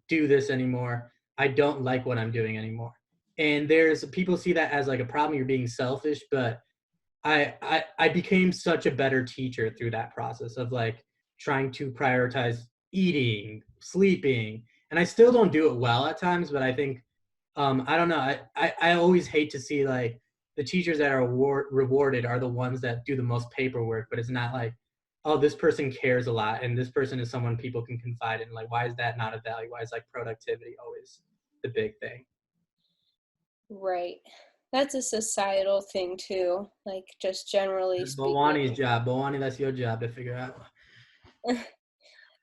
do this anymore. I don't like what I'm doing anymore. And there's people see that as like a problem, you're being selfish, but I became such a better teacher through that process of like trying to prioritize eating, sleeping. And I still don't do it well at times, but I think I don't know. I always hate to see like the teachers that are rewarded are the ones that do the most paperwork, but it's not like, oh, this person cares a lot and this person is someone people can confide in. Like, why is that not a value? Why is like productivity always the big thing? Right. That's a societal thing too, like just generally That's speaking. oBawany's job. oBawany, that's your job to figure out.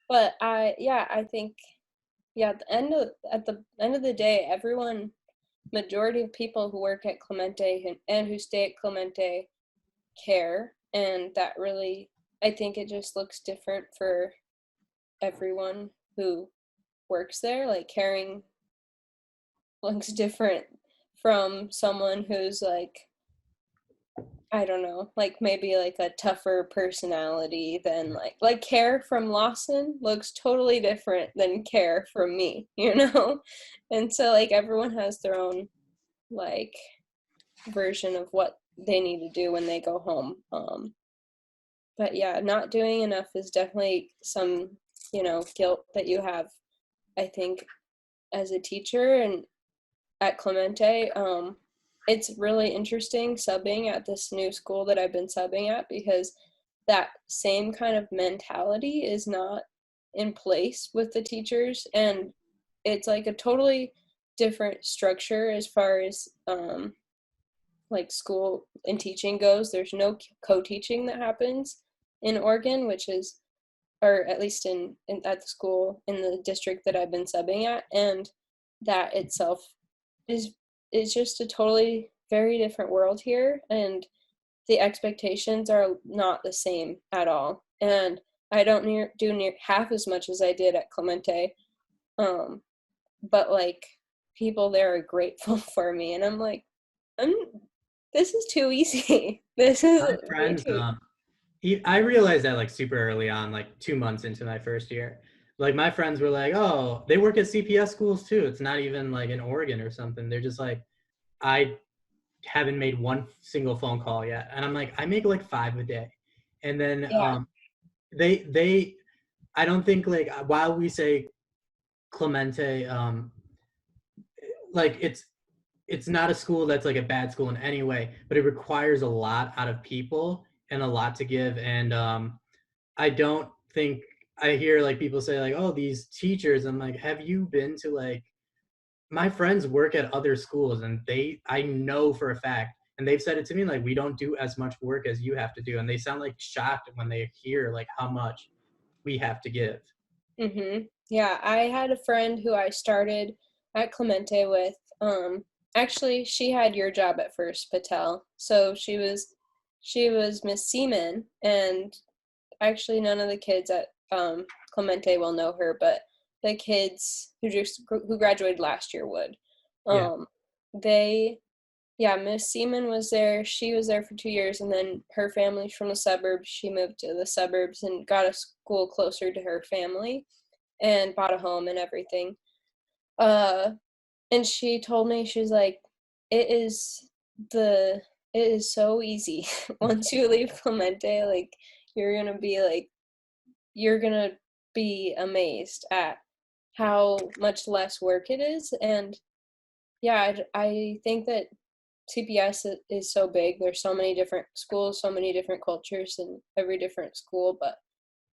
But I think at the end of the day, majority of people who work at Clemente and who stay at Clemente care, and that really, I think it just looks different for everyone who works there. Like caring looks different from someone who's like I don't know, like maybe like a tougher personality than like Care from Lawson looks totally different than Care from me, you know? And so like everyone has their own like version of what they need to do when they go home. But yeah, not doing enough is definitely some, guilt that you have, I think, as a teacher and at Clemente. It's really interesting subbing at this new school that I've been subbing at because that same kind of mentality is not in place with the teachers, and it's like a totally different structure as far as like school and teaching goes. There's no co-teaching that happens in Oregon, which is, or at least at the school in the district that I've been subbing at, and that itself is just a totally very different world here, and the expectations are not the same at all. And I don't do near half as much as I did at Clemente, but like people there are grateful for me, and I'm like, this is too easy. This is My friends, I realized that like super early on, like 2 months into my first year. Like my friends were like, "Oh, they work at CPS schools too. It's not even like in Oregon or something." They're just like, "I haven't made one single phone call yet," and I'm like, "I make like 5 a day," and then Yeah. they I don't think like while we say Clemente, like it's not a school that's like a bad school in any way, but it requires a lot out of people and a lot to give. And I don't think I hear like people say like, "Oh, these teachers." I'm like, have you been to like my friends work at other schools and I know for a fact, and they've said it to me like, we don't do as much work as you have to do, and they sound like shocked when they hear like how much we have to give. Yeah, I had a friend who I started at Clemente with. Actually, she had your job at first, Patel. So she was Miss Seaman, and actually none of the kids at Clemente will know her, but the kids who graduated last year would. Yeah. They Yeah, Miss Seaman was there. She was there for 2 years, and then her family's from the suburbs. She moved to the suburbs and got a school closer to her family and bought a home and everything. Uh, and she told me, she's like, it is it is so easy. Once you leave Clemente, like you're gonna be like you're gonna be amazed at how much less work it is. And yeah, I think that CPS is so big. There's so many different schools, so many different cultures in every different school. But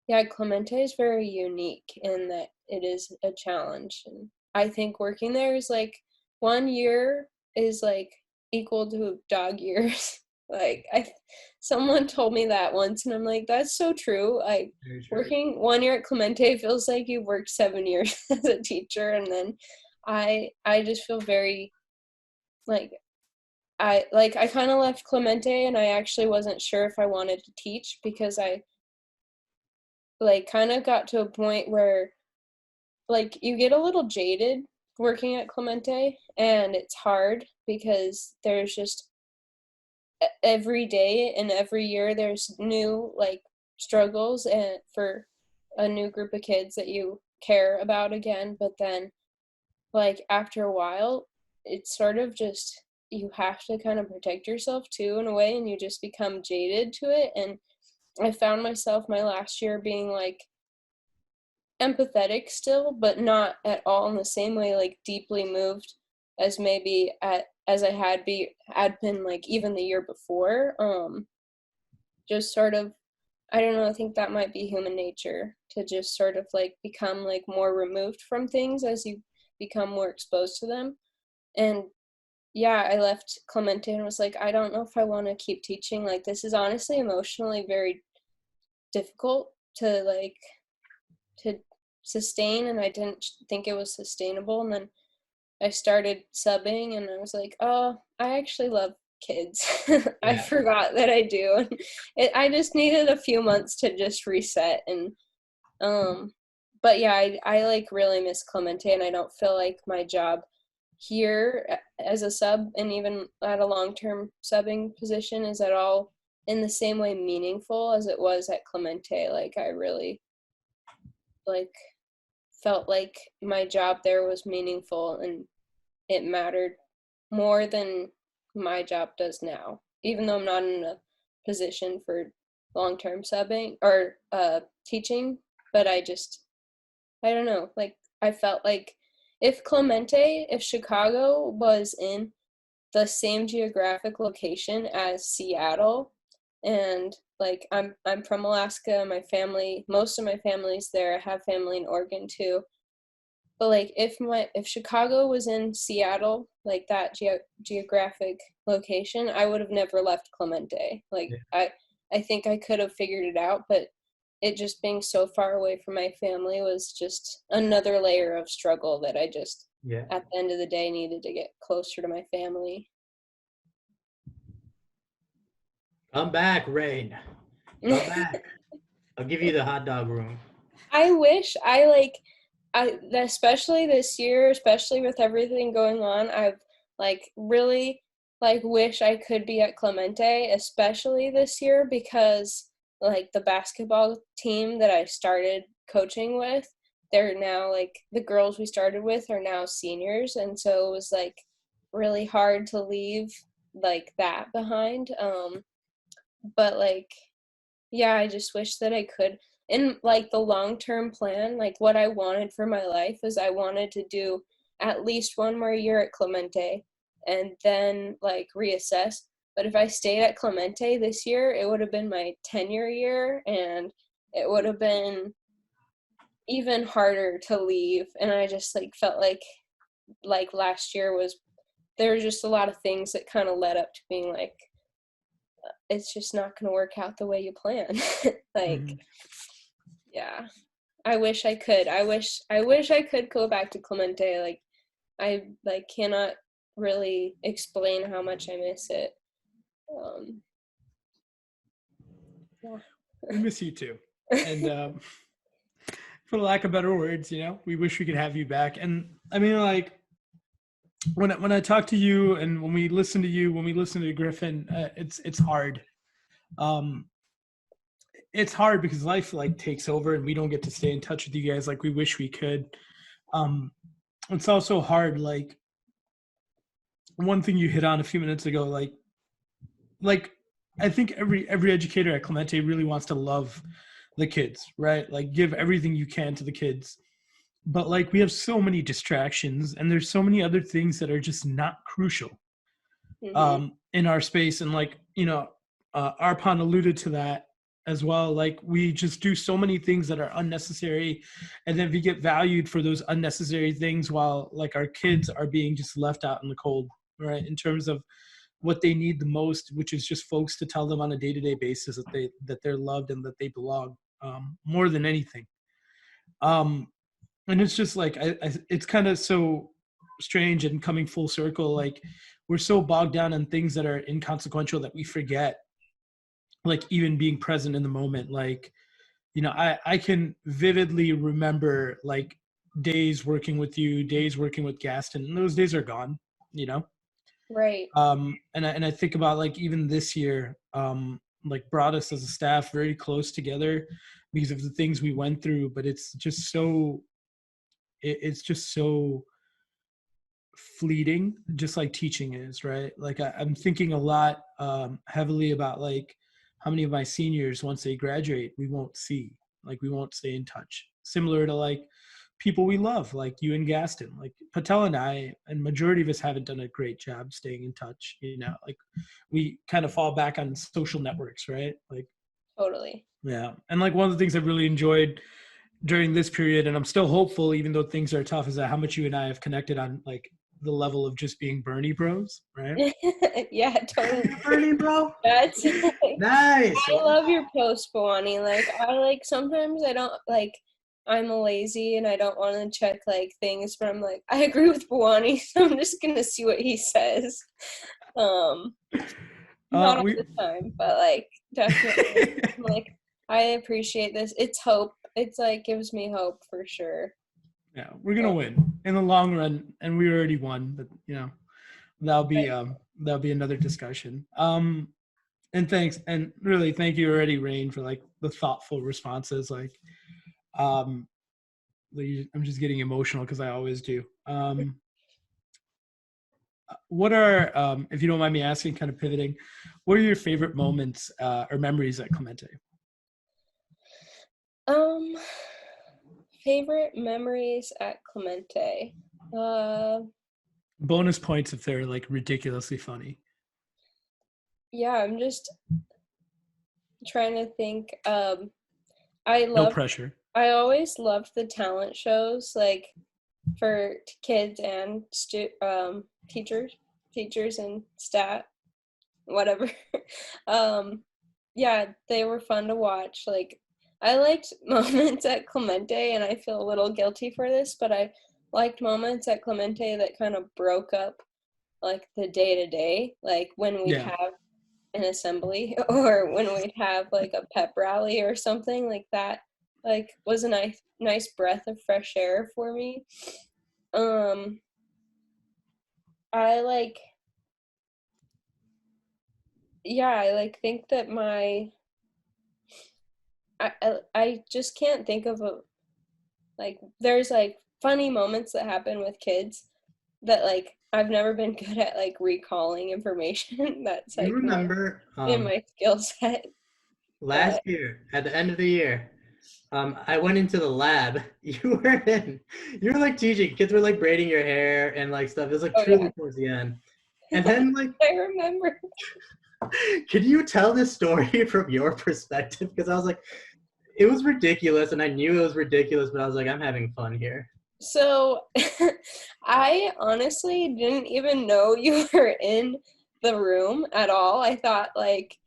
yeah, Clemente is very unique in that it is a challenge. And I think working there is like 1 year is like equal to dog years. Like someone told me that once, and I'm like, that's so true. Like Very true. working 1 year at Clemente feels like you worked 7 years as a teacher, and then I just feel very like I kind of left Clemente, and I actually wasn't sure if I wanted to teach because I like kind of got to a point where like you get a little jaded working at Clemente, and it's hard because there's just every day and every year there's new like struggles and for a new group of kids that you care about again. But then like after a while it's sort of just you have to kind of protect yourself too in a way, and you just become jaded to it. And I found myself my last year being like empathetic still, but not at all in the same way, like deeply moved as maybe as I had been like even the year before. Just sort of, I don't know, I think that might be human nature to just sort of like become like more removed from things as you become more exposed to them. And yeah, I left Clemente and was like, I don't know if I want to keep teaching. Like this is honestly emotionally very difficult to sustain, and I didn't think it was sustainable. And then I started subbing, and I was like, oh, I actually love kids. I Yeah. forgot that I do. I just needed a few months to just reset. And but yeah, I like really miss Clemente, and I don't feel like my job here as a sub and even at a long-term subbing position is at all in the same way meaningful as it was at Clemente. Like I really like felt like my job there was meaningful and it mattered more than my job does now, even though I'm not in a position for long-term subbing or teaching. But I don't know, like I felt like if Chicago was in the same geographic location as Seattle, and like I'm from Alaska, most of my family's there. I have family in Oregon too. But like if Chicago was in Seattle, like that geographic location, I would have never left Clemente. Like I think I could have figured it out, but it just being so far away from my family was just another layer of struggle that I just at the end of the day needed to get closer to my family. Come back, Reine. Come back. I'll give you the hot dog room. I wish especially this year, especially with everything going on, I've like really like wish I could be at Clemente, especially this year, because like the basketball team that I started coaching with, they're now like the girls we started with are now seniors, and so it was like really hard to leave like that behind. But like yeah, I just wish that I could. In like the long-term plan, like what I wanted for my life is I wanted to do at least one more year at Clemente and then like reassess. But if I stayed at Clemente this year, it would have been my tenure year and it would have been even harder to leave. And I just like felt like last year there were just a lot of things that kind of led up to being like, it's just not going to work out the way you plan. Like, yeah, I wish I could. I wish I could go back to Clemente. Like, I like cannot really explain how much I miss it. Yeah. We miss you too. And for lack of better words, we wish we could have you back. And I mean, like, when I talk to you and when we listen to Griffin, it's hard. It's hard because life like takes over and we don't get to stay in touch with you guys like we wish we could. It's also hard. Like one thing you hit on a few minutes ago, like I think every educator at Clemente really wants to love the kids, right? Like give everything you can to the kids. But like we have so many distractions and there's so many other things that are just not crucial in our space. And like, Arpan alluded to that as well. Like we just do so many things that are unnecessary. And then we get valued for those unnecessary things while like our kids are being just left out in the cold, right? In terms of what they need the most, which is just folks to tell them on a day-to-day basis that they're loved and that they belong, more than anything. And it's just like, it's kind of so strange and coming full circle. Like we're so bogged down on things that are inconsequential that we forget, like even being present in the moment. Like, I can vividly remember like days working with you, days working with Gaston, and those days are gone, Right. And I think about like even this year, like brought us as a staff very close together because of the things we went through, but it's just so fleeting, just like teaching is, right? Like I'm thinking a lot heavily about like how many of my seniors, once they graduate, we won't see, like we won't stay in touch. Similar to like people we love, like you and Gaston, like Patel and I, and majority of us haven't done a great job staying in touch. Like we kind of fall back on social networks, right? Like Totally. Yeah. And like one of the things I really enjoyed during this period, and I'm still hopeful, even though things are tough, is that how much you and I have connected on like the level of just being Bernie bros, right? Yeah, totally. Bernie, bro. That's Nice. I love your post, Bawany. Like I like sometimes I don't like I'm lazy and I don't want to check like things, but I'm like I agree with Bawany, so I'm just gonna see what he says. Not all the time, but like definitely like I appreciate this. It's hope. It's like gives me hope for sure. Yeah, we're gonna win. in the long run, and we already won, but you know, that'll be another discussion. And thanks, and really thank you already, Rain, for like the thoughtful responses. Like, I'm just getting emotional because I always do. What are, if you don't mind me asking, kind of pivoting, what are your favorite moments or memories at Clemente? Favorite memories at Clemente. Bonus points if they're like ridiculously funny. Yeah, I'm just trying to think. No pressure. I always loved the talent shows, like for kids and teachers and stat, whatever. Yeah, they were fun to watch. Like, I liked moments at Clemente, and I feel a little guilty for this, but I liked moments at Clemente that kind of broke up like the day-to-day, like when we'd have an assembly or when we'd have like a pep rally or something like that, like was a nice breath of fresh air for me. I like, yeah, I like think that I just can't think of like there's like funny moments that happen with kids that like I've never been good at like recalling information that's like You remember in my skill set. last year at the end of the year, I went into the lab. You were in. You were like teaching. Kids were like braiding your hair and like stuff. It was like truly towards the end. And then like I remember. Could you tell this story from your perspective? Because I was like, it was ridiculous, and I knew it was ridiculous, but I was like, I'm having fun here. So I honestly didn't even know you were in the room at all. I thought like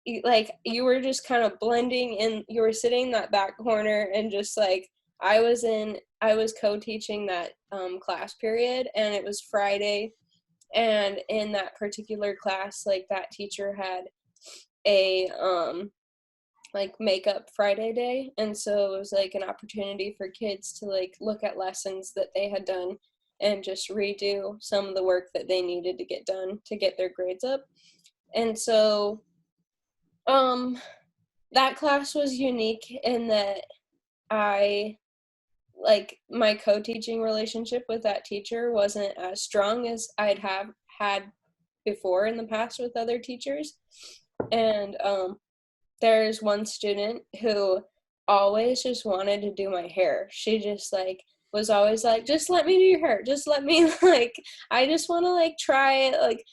you were just kind of blending in. You were sitting in that back corner, and just like I was co-teaching that class period, and it was Friday. And in that particular class, like that teacher had a like makeup Friday day, and so it was like an opportunity for kids to like look at lessons that they had done and just redo some of the work that they needed to get done to get their grades up. And so that class was unique in that I like my co-teaching relationship with that teacher wasn't as strong as I'd have had before in the past with other teachers. And there's one student who always just wanted to do my hair. She just like was always like, just let me do your hair, just let me like, I just want to like try it, like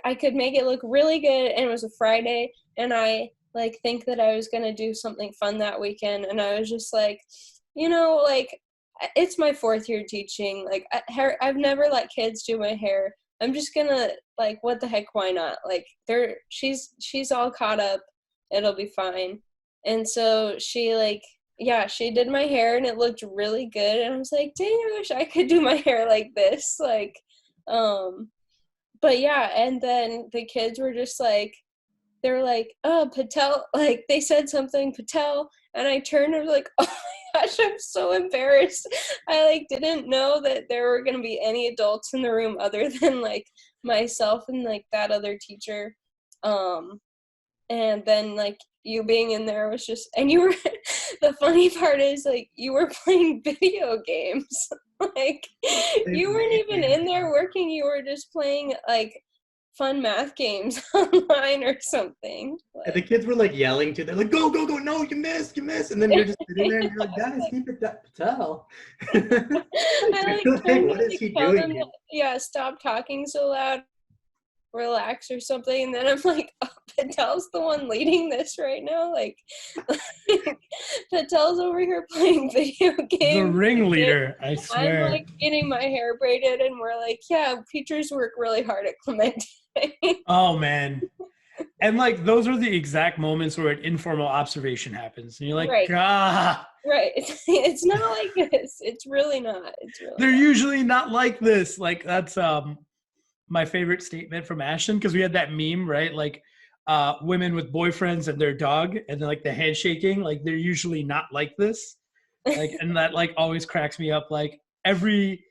I could make it look really good. And it was a Friday, and I like think that I was gonna do something fun that weekend, and I was just like, you know, like it's my 4th year teaching, like I've never let kids do my hair. I'm just gonna like, what the heck, why not? Like she's all caught up, it'll be fine. And so she like, yeah, she did my hair and it looked really good, and I was like, dang, I wish I could do my hair like this. Like but yeah, and then the kids were just like, they were like, oh, Patel, like they said something, Patel, and I turned and was like, oh my gosh, I'm so embarrassed. I like didn't know that there were gonna be any adults in the room other than like myself and like that other teacher. And then like you being in there was just, and you were the funny part is like you were playing video games. Like you weren't even in there working, you were just playing like fun math games online or something. Like, and the kids were like yelling to them, like, go, go, go, no, you missed, and then you're just sitting there and you're like, guys, keep it Patel. I like, what is he doing here? Yeah, stop talking so loud, relax or something. And then I'm like, oh, Patel's the one leading this right now, like Patel's over here playing video games, the ringleader, I swear. I'm like getting my hair braided, and we're like, yeah, teachers work really hard at Clemente. Oh man. And like those are the exact moments where an informal observation happens, and you're like, right. ah, right, it's not like this, it's really not, they're usually not like this. Like that's my favorite statement from Ashton, because we had that meme, right? Like women with boyfriends and their dog, and then like the handshaking, like they're usually not like this. Like, and that like always cracks me up. Like every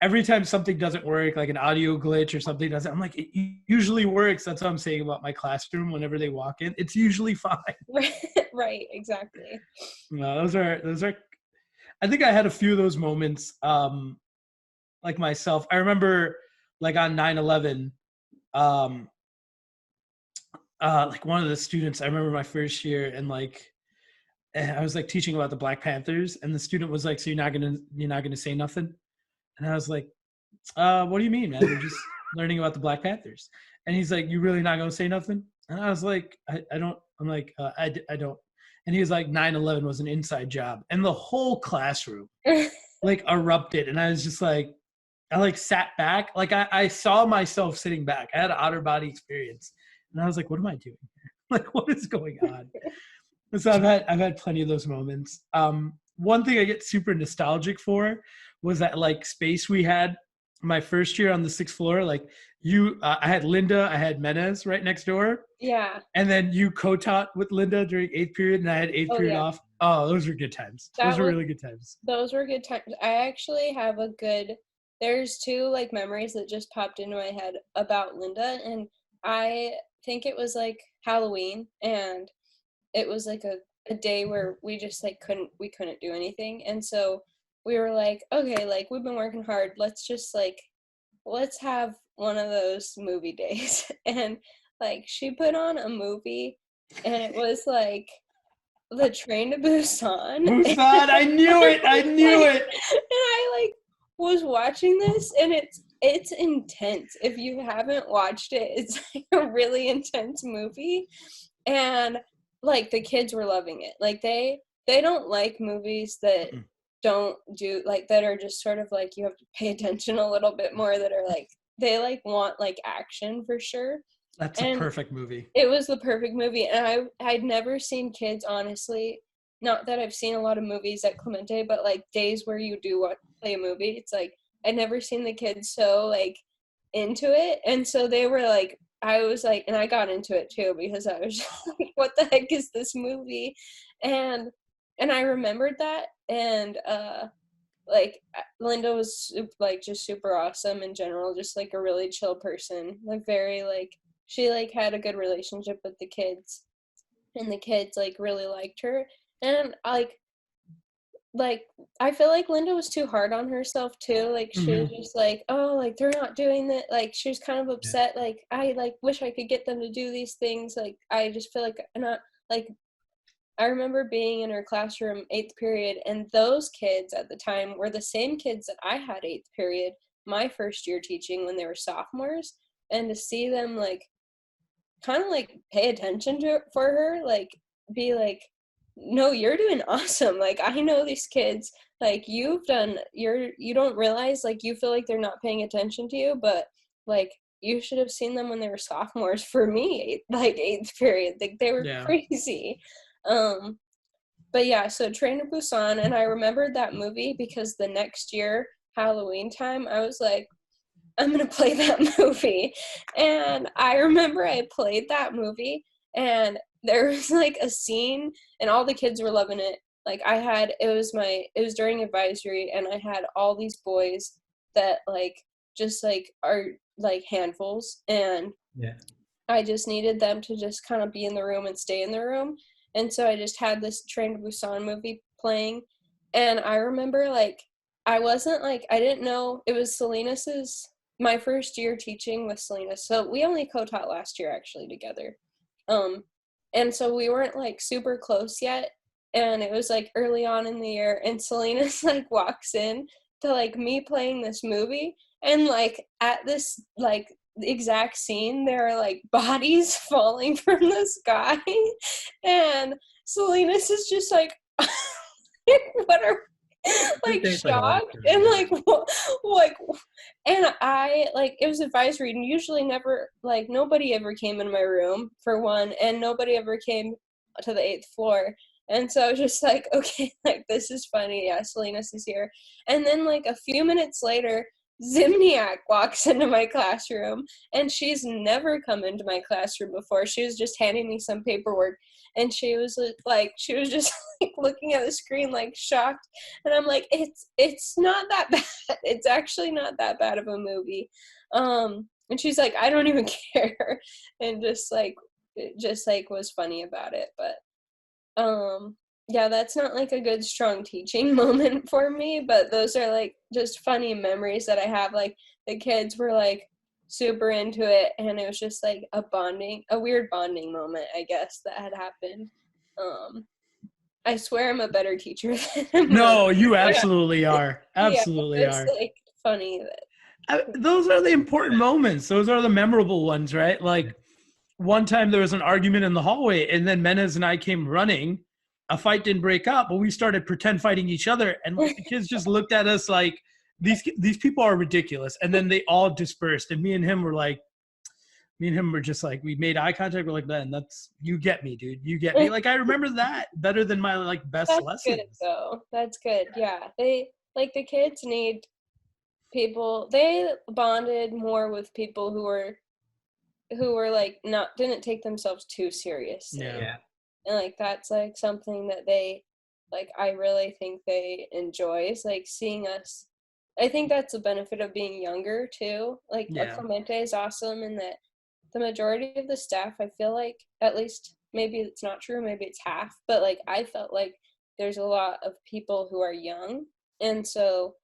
every time something doesn't work, like an audio glitch or something doesn't, I'm like, it usually works. That's what I'm saying about my classroom. Whenever they walk in, it's usually fine. Right, exactly. No, those are. I think I had a few of those moments, like myself. I remember, like on 9/11, like one of the students. I remember my first year, and like I was like teaching about the Black Panthers, and the student was like, "So you're not gonna say nothing?" And I was like, what do you mean, man? We're just learning about the Black Panthers." And he's like, "You really not gonna say nothing?" And I was like, I don't. I'm like, I don't. And he was like, 9/11 was an inside job. And the whole classroom like erupted. And I was just like, I like sat back. Like I saw myself sitting back. I had an outer body experience. And I was like, what am I doing here? Like, what is going on? And so I've had plenty of those moments. One thing I get super nostalgic for was that like space we had my first year on the 6th floor. Like I had Linda, I had Menez right next door. Yeah. And then you co-taught with Linda during 8th period, and I had 8th period Yeah. off. Oh, those were good times. Those were really good times. Those were good times. I actually have there's two like memories that just popped into my head about Linda, and I think it was like Halloween, and it was like a day where we just like couldn't do anything. And so we were like, okay, like we've been working hard. Let's have one of those movie days. And like she put on a movie, and it was like The Train to Busan. Busan, I knew it. And I like was watching this, and it's intense. If you haven't watched it, it's like a really intense movie. And like the kids were loving it. Like they don't like movies that don't do like that are just sort of like you have to pay attention a little bit more, that are like they like want like action for sure. That's a perfect movie. It was the perfect movie. And I'd never seen kids, honestly, not that I've seen a lot of movies at Clemente, but like days where you do play a movie, it's like I'd never seen the kids so like into it. And so they were like, I was like, and I got into it too, because I was just like, what the heck is this movie? And I remembered that. And like Linda was like just super awesome in general, just like a really chill person, like very like she like had a good relationship with the kids, and the kids like really liked her. And like I feel like Linda was too hard on herself too. Like she was just like, oh, like they're not doing that. Like she was kind of upset. Like I like wish I could get them to do these things. Like I just feel like not like I remember being in her classroom 8th period, and those kids at the time were the same kids that I had 8th period my first year teaching when they were sophomores. And to see them like kind of like pay attention to for her, like be like, no, you're doing awesome. Like I know these kids, like you don't realize, like you feel like they're not paying attention to you, but like you should have seen them when they were sophomores. For me, like 8th period, like they were crazy. But yeah, so Train to Busan, and I remembered that movie because the next year Halloween time I was like, I'm gonna play that movie. And I remember I played that movie, and there was like a scene, and all the kids were loving it. Like it was during advisory, and I had all these boys that like just like are like handfuls, and I just needed them to just kind of be in the room and stay in the room. And so I just had this Train to Busan movie playing. And I remember like I didn't know it was Salinas' my first year teaching with Salinas. So we only co-taught last year actually together. And so we weren't like super close yet. And it was like early on in the year, and Salinas like walks in to like me playing this movie, and like at this like exact scene there are like bodies falling from the sky, and Salinas is just like what are like shocked and like and I like it was advisory, and usually never like nobody ever came in my room for one, and nobody ever came to the 8th floor. And so I was just like, okay, like this is funny. Yeah, Salinas is here. And then like a few minutes later, Zimniak walks into my classroom, and she's never come into my classroom before. She was just handing me some paperwork, and she was just like looking at the screen like shocked, and I'm like, it's not that bad. It's actually not that bad of a movie. And she's like, I don't even care, and just like was funny about it. But yeah, that's not like a good strong teaching moment for me, but those are like just funny memories that I have. Like the kids were like super into it, and it was just like a weird bonding moment, I guess, that had happened. I swear I'm a better teacher than a No, movie. you absolutely are. Yeah, Absolutely it's are. like funny that Those are the important moments. Those are the memorable ones, right? Like one time there was an argument in the hallway, and then Menez and I came running. A fight didn't break out, but we started pretend fighting each other, and like the kids just looked at us like these people are ridiculous. And then they all dispersed, and me and him were just like, we made eye contact. We're like, man, you get me, dude. You get me. Like I remember that better than my like best that's lessons. good though. That's good. Yeah, they like the kids need people. They bonded more with people who were like didn't take themselves too seriously. Yeah. And like that's like something that they like I really think they enjoy is like seeing us. I think that's the benefit of being younger too. Like Yeah. Clemente is awesome in that the majority of the staff, I feel like, at least maybe it's not true, maybe it's half, but like I felt like there's a lot of people who are young, and so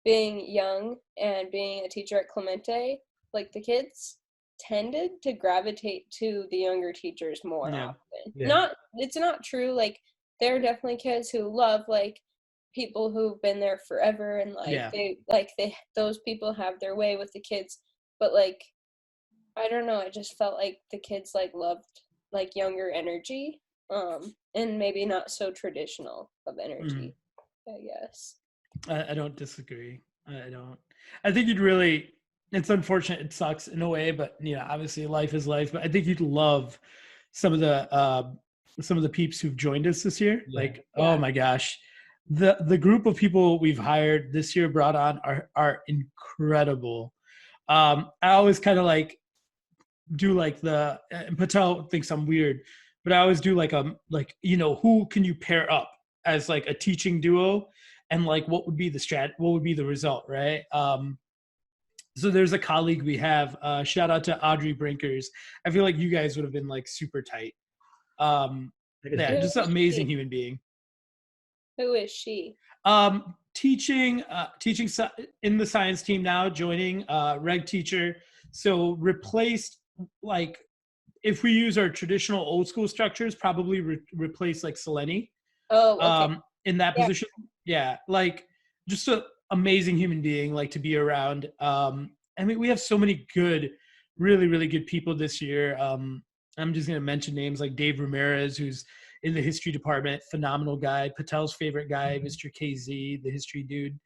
being young and being a teacher at Clemente, like the kids tended to gravitate to the younger teachers more Yeah. often. Yeah. It's not true. Like there are definitely kids who love like people who've been there forever, and they those people have their way with the kids. But like I don't know, I just felt like the kids like loved like younger energy, and maybe not so traditional of energy, I guess. I don't disagree. I don't. I think you'd really. It's unfortunate. It sucks in a way, but obviously life is life. But I think you'd love some of the peeps who've joined us this year. Yeah. Like, oh my gosh, the group of people we've hired this year brought on are incredible. I always kind of like do like and Patel thinks I'm weird, but I always do like who can you pair up as like a teaching duo, and like what would be the result, right? So there's a colleague we have, shout out to Audrey Brinkers. I feel like you guys would have been like super tight. Yeah, just an amazing human being. Who is she? Teaching in the science team now, joining reg teacher. So replaced, like, if we use our traditional old school structures, probably replace like Selene. Oh, okay. In that position. Yeah, like just an amazing human being, like to be around. I mean, we have so many good, really, really good people this year. I'm just gonna mention names like Dave Ramirez, who's in the history department, phenomenal guy. Patel's favorite guy, Mr. KZ, the history dude,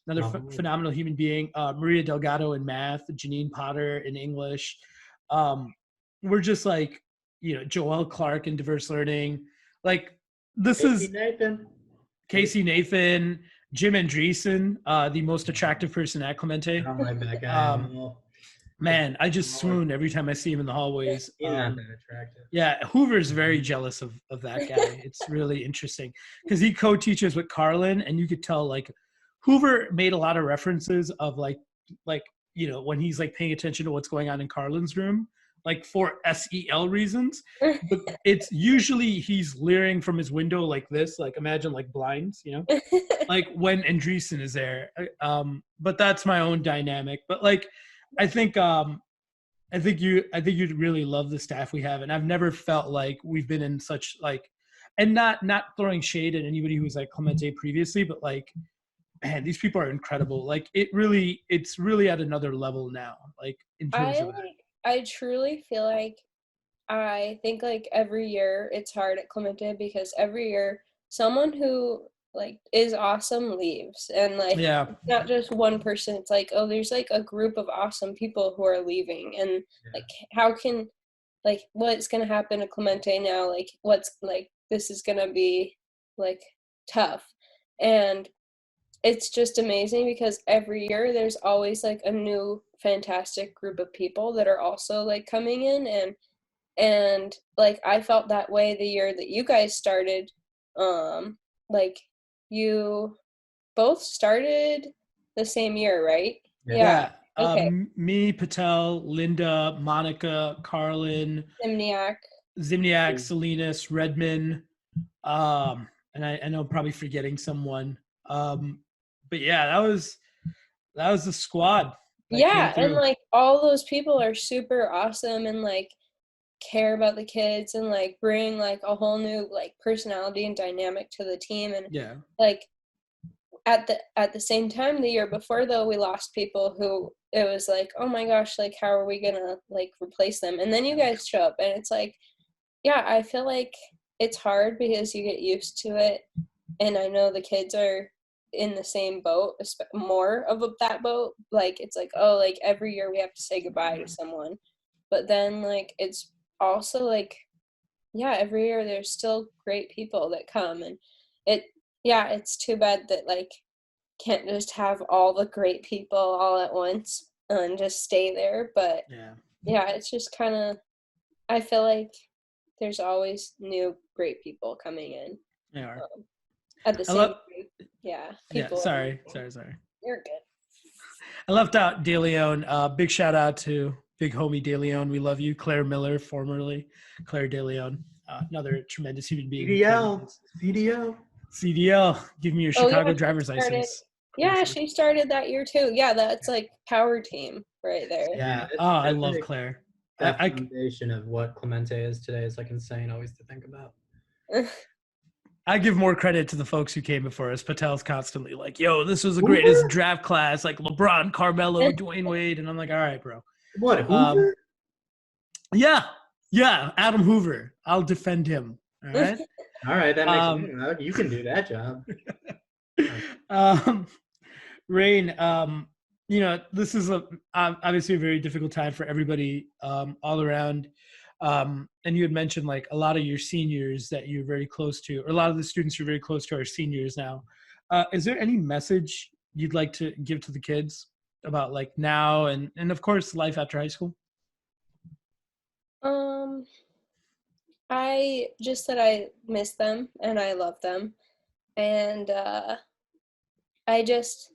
another phenomenal human being. Maria Delgado in math, Janine Potter in English. We're just like, Joelle Clark in diverse learning. Like this is Casey Nathan, Jim Andreessen, the most attractive person at Clemente. I don't like that guy. Man, I just swoon every time I see him in the hallways. He's not that attractive. Yeah, Hoover's very jealous of that guy. It's really interesting because he co-teaches with Carlin, and you could tell like Hoover made a lot of references of like when he's like paying attention to what's going on in Carlin's room, like for SEL reasons. But it's usually he's leering from his window like this, like imagine like blinds, like when Andreessen is there. But that's my own dynamic. But like I think you'd really love the staff we have, and I've never felt like we've been in such like, and not throwing shade at anybody who's like Clemente previously, but like, man, these people are incredible. Like it's really at another level now. Like in terms of that. I truly feel like I think like every year it's hard at Clemente because every year someone who like is awesome leaves, and like it's not just one person. It's like, oh, there's like a group of awesome people who are leaving, and like how can like what's gonna happen to Clemente now? Like what's like this is gonna be like tough, and it's just amazing because every year there's always like a new fantastic group of people that are also like coming in, and like I felt that way the year that you guys started. Like you both started the same year, right? Yeah. Yeah. Okay. Me, Patel, Linda, Monica, Carlin, Simniac. Zimniak, Salinas, Redman, and I know I'm probably forgetting someone. But yeah, that was the squad that came Yeah, and through. like all those people are super awesome and like care about the kids and like bring like a whole new like personality and dynamic to the team. And Yeah, like at the same time the year before though, we lost people who it was like, oh my gosh, like how are we gonna like replace them? And then you guys show up and it's like, yeah, I feel like it's hard because you get used to it, and I know the kids are in the same boat, more of that boat. Like it's like, oh, like every year we have to say goodbye to someone, but then like it's also like, yeah, every year there's still great people that come, and it, yeah, it's too bad that like can't just have all the great people all at once and just stay there. But yeah. yeah, it's just kind of, I feel like there's always new great people coming in. They are. At the I same love. time, yeah, Yeah, people are, sorry. you're good. I left out De Leon. Big shout out to big homie De Leon. We love you, Claire Miller, formerly Claire De Leon. Another tremendous human being. CDL. CDL. CDL, give me your Oh yeah, Chicago she driver's started. license. Yeah, Closer. she started that year too. Yeah, that's like power team right there. Yeah. It's Oh, I love like Claire. that I foundation of what Clemente is today is like insane always to think about. I give more credit to the folks who came before us. Patel's constantly like, yo, this was the greatest draft class, like LeBron, Carmelo, Dwayne Wade. And I'm like, all right, bro. What, Hoover? Yeah. Yeah. Adam Hoover. I'll defend him. All right. All right, that makes you can do that job. Rain, you know, this is obviously a very difficult time for everybody all around. And you had mentioned like a lot of your seniors that you're very close to, or a lot of the students you're very close to are seniors now. Is there any message you'd like to give to the kids about like now and of course life after high school? I just said I miss them and I love them, and I just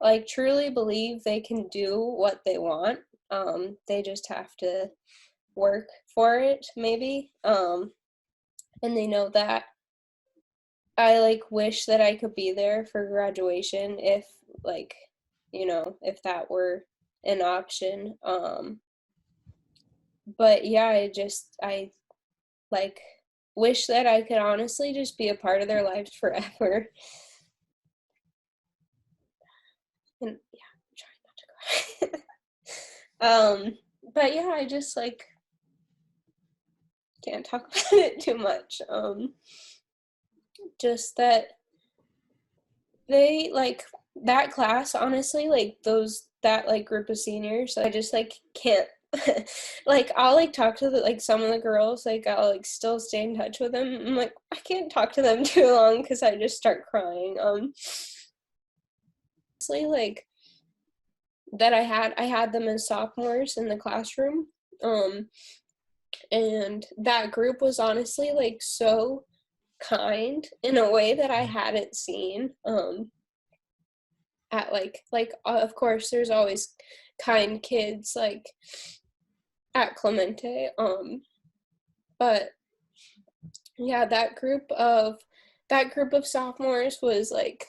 like truly believe they can do what they want. They just have to work for it, maybe. And they know that. I like wish that I could be there for graduation if like, you know, if that were an option. But yeah, I like wish that I could honestly just be a part of their lives forever. And yeah, I'm trying not to cry. But yeah, I just like can't talk about it too much. Just that they like that class, honestly, like that like group of seniors, I just like can't like I'll like talk to the like some of the girls, like I'll like still stay in touch with them. I'm like, I can't talk to them too long because I just start crying. Honestly, like that I had them as sophomores in the classroom. And that group was honestly like so kind in a way that I hadn't seen. At like of course there's always kind kids like at Clemente. But yeah, that group of sophomores was like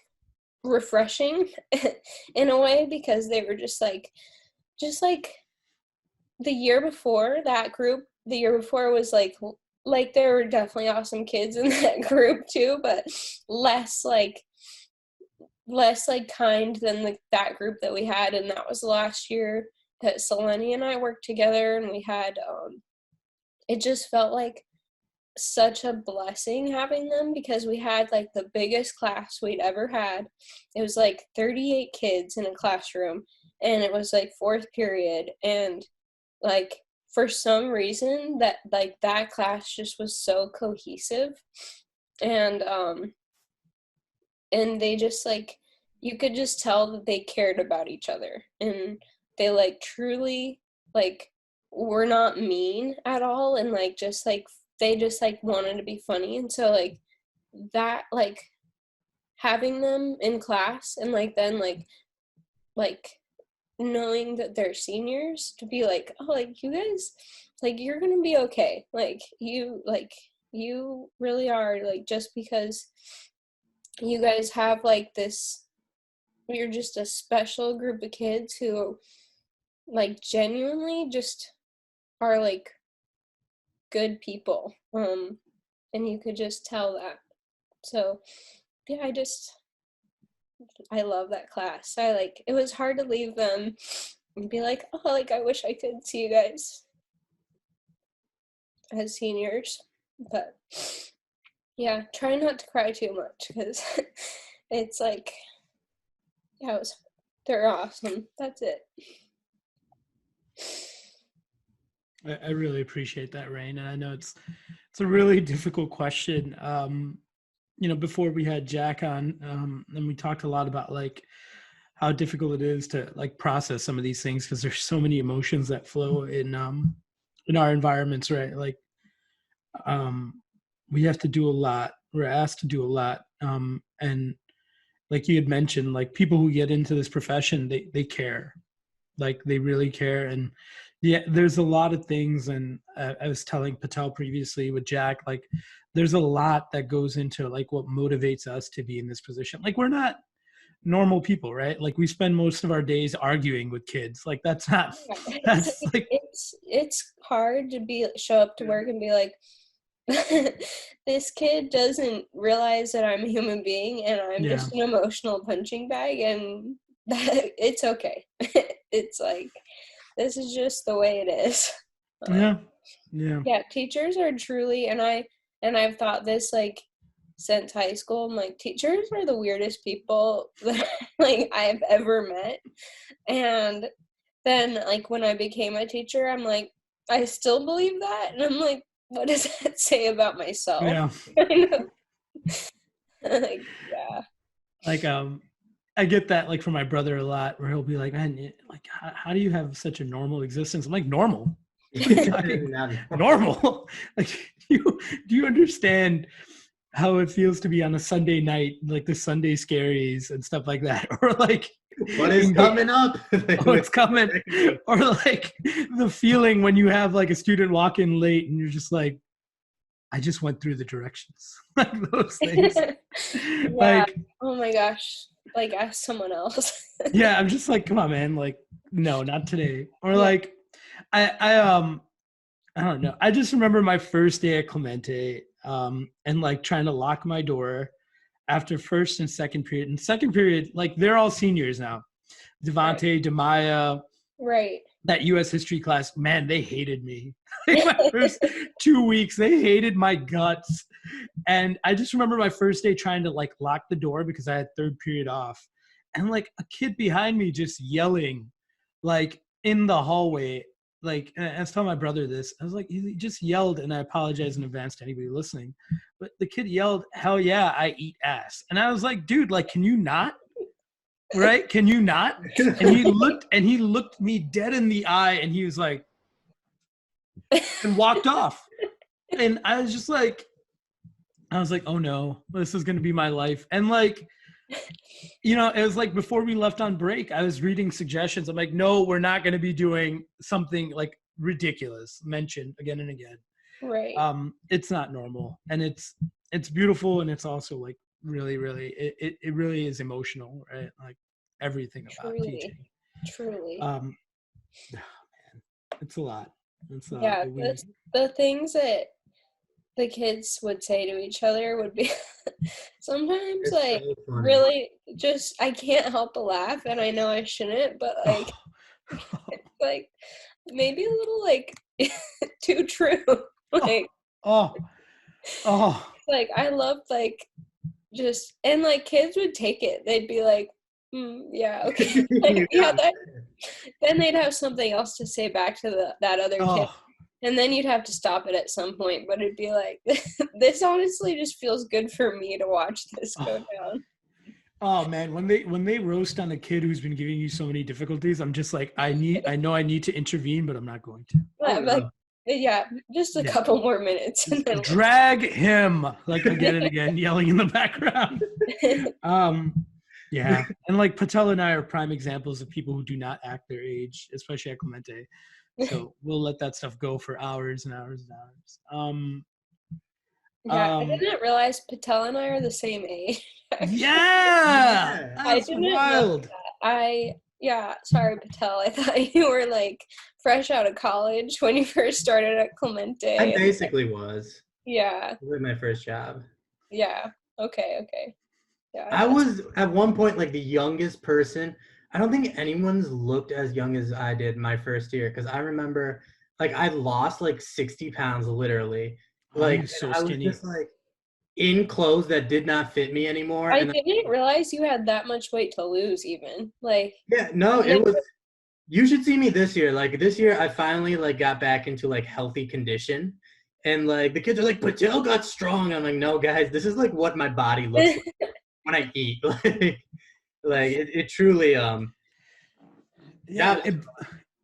refreshing in a way because they were just like the year before that group, the year before was like there were definitely awesome kids in that group too, but less like kind than that group that we had. And that was the last year that Selene and I worked together, and we had it just felt like such a blessing having them because we had like the biggest class we'd ever had. It was like 38 kids in a classroom, and it was like fourth period, and like for some reason that like that class just was so cohesive, and they just like, you could just tell that they cared about each other, and they like truly like were not mean at all, and like just like they just like wanted to be funny. And so like that, like having them in class, and like then like knowing that they're seniors, to be like, oh, like you guys, like you're gonna be okay, like you really are, like just because you guys have like this, you're just a special group of kids who like genuinely just are like good people, and you could just tell that. So yeah, I love that class. I like, it was hard to leave them and be like, oh, like I wish I could see you guys as seniors, but yeah, try not to cry too much, because it's like, yeah, they're awesome. That's it. I really appreciate that, Reine, and I know it's a really difficult question. You know, before we had Jack on, and we talked a lot about like how difficult it is to like process some of these things, because there's so many emotions that flow in our environments, right? Like we have to do a lot. We're asked to do a lot, and like you had mentioned, like people who get into this profession, they care, like they really care. And yeah, there's a lot of things, and I was telling Patel previously with Jack, like there's a lot that goes into like what motivates us to be in this position. Like we're not normal people, right? Like we spend most of our days arguing with kids. Like that's not, that's like, it's hard to show up to work and be like, this kid doesn't realize that I'm a human being and I'm just an emotional punching bag, and that it's okay. It's like, this is just the way it is. Yeah, teachers are truly, and I've thought this like since high school, I'm like, teachers are the weirdest people that like I've ever met. And then like when I became a teacher, I'm like, I still believe that, and I'm like, what does that say about myself? Yeah. Like, yeah. Like I get that like from my brother a lot, where he'll be like, man, like how do you have such a normal existence? I'm like, normal? Normal? Like do you understand how it feels to be on a Sunday night, like the Sunday scaries and stuff like that? Or like, what is coming up? What's coming? Or like the feeling when you have like a student walk in late and you're just like, I just went through the directions. Like those things. Yeah. Like, oh my gosh, like ask someone else. Yeah, I'm just like, come on, man. Like, no, not today. Or like, I don't know. I just remember my first day at Clemente, and like trying to lock my door after first and second period. And second period, like they're all seniors now. Devontae, Demaya, right. That U.S. history class, man, they hated me. Like my first 2 weeks, they hated my guts. And I just remember my first day trying to like lock the door because I had third period off. And like a kid behind me just yelling, like in the hallway. Like, and I was telling my brother this. I was like, he just yelled, and I apologize in advance to anybody listening. But the kid yelled, "Hell yeah, I eat ass." And I was like, dude, like, can you not? Right? Can you not? And he looked me dead in the eye, and he was like, and walked off. And I was like, oh no, this is gonna be my life. And like, you know, it was like before we left on break, I was reading suggestions. I'm like, no, we're not going to be doing something like ridiculous mentioned again and again. Right. It's not normal, and it's beautiful, and it's also like really, really, it really is emotional, right? Like everything about teaching. Truly. Man, it's a lot. It's a lot. Yeah, the things that the kids would say to each other would be sometimes it's like so really just, I can't help but laugh, and I know I shouldn't, but like like maybe a little like too true. Like like I loved like just, and like kids would take it, they'd be like, yeah, okay. Like, yeah, then they'd have something else to say back to that other kid. And then you'd have to stop it at some point, but it'd be like, this honestly just feels good for me to watch this go down. Oh man, when they roast on a kid who's been giving you so many difficulties, I'm just like, I know I need to intervene, but I'm not going to. Oh, I'm like, no. yeah, just a Yeah. couple more minutes. And then Drag him, like again and again, yelling in the background. Yeah, and like Patel and I are prime examples of people who do not act their age, especially at Clemente. So we'll let that stuff go for hours and hours and hours. yeah, I didn't realize Patel and I are the same age. actually. Yeah, Yeah. I that's didn't know wild. yeah, sorry, Patel. I thought you were like fresh out of college when you first started at Clemente. I basically was. Yeah, It was my first job. yeah. Okay. Yeah, I was at one point like the youngest person. I don't think anyone's looked as young as I did my first year because I remember like I lost like 60 pounds literally. Oh, Like he and was so I was skinny. just like in clothes that did not fit me anymore. I And then, didn't realize you had that much weight to lose even. Like, yeah, no, like, it was you should see me this year. Like this year I finally like got back into like healthy condition. And like the kids are like, Patel got strong. I'm like, no guys, this is like what my body looks like when I eat. Like it truly Yeah, that was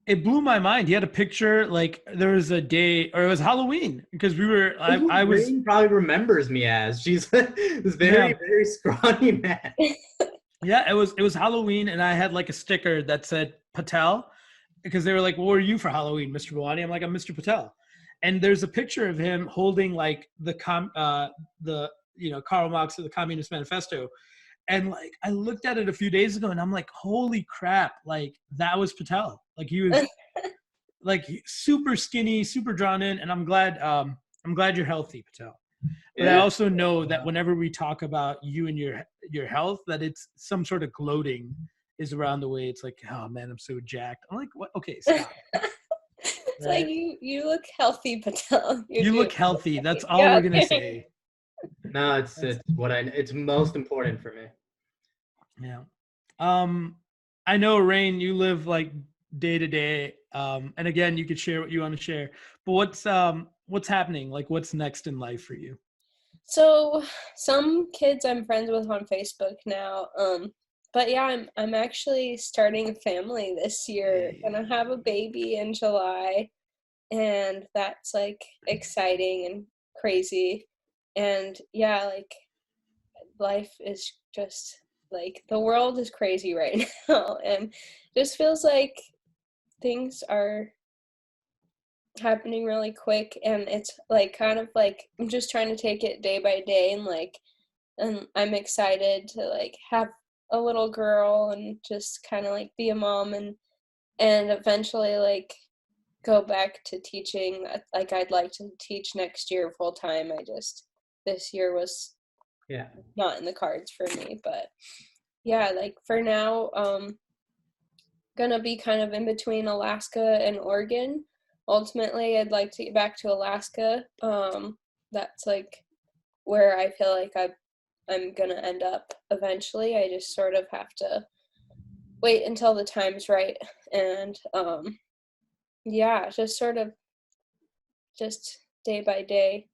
it blew my mind. He had a picture, like there was a day, or it was Halloween, because we were, That's what I was, Rain probably remembers me as. She's this very, Yeah. very scrawny man. yeah, it was Halloween, and I had like a sticker that said Patel, because they were like, "What are you for Halloween, Mr. Bawany?" I'm like, "I'm Mr. Patel," and there's a picture of him holding like the Karl Marx of the Communist Manifesto, and like I looked at it a few days ago, and I'm like, "Holy crap!" Like that was Patel. Like he was like super skinny, super drawn in, and I'm glad you're healthy, Patel. But I Yeah. also know that whenever we talk about you and your health, that it's some sort of gloating is around the way. It's like, oh man, I'm so jacked. I'm like, what? Okay, stop. it's Right? like you look healthy, Patel. You do. look healthy. That's all Yeah. we're gonna say. No, it's most important for me. Yeah. I know, Rain, you live like day to day. And again, you could share what you want to share. But what's happening? Like what's next in life for you? So some kids I'm friends with on Facebook now. But yeah, I'm actually starting a family this year. Hey. Gonna have a baby in July, and that's like exciting and crazy. And yeah, like life is just like the world is crazy right now, and just feels like things are happening really quick, and it's like kind of like I'm just trying to take it day by day, and I'm excited to like have a little girl and just kind of like be a mom, and eventually like go back to teaching. Like I'd like to teach next year full time. I just this year was Yeah. not in the cards for me, but yeah, like for now gonna be kind of in between Alaska and Oregon. Ultimately, I'd like to get back to Alaska. That's like where I feel like I'm gonna end up eventually. I just sort of have to wait until the time's right, and yeah, just sort of just day by day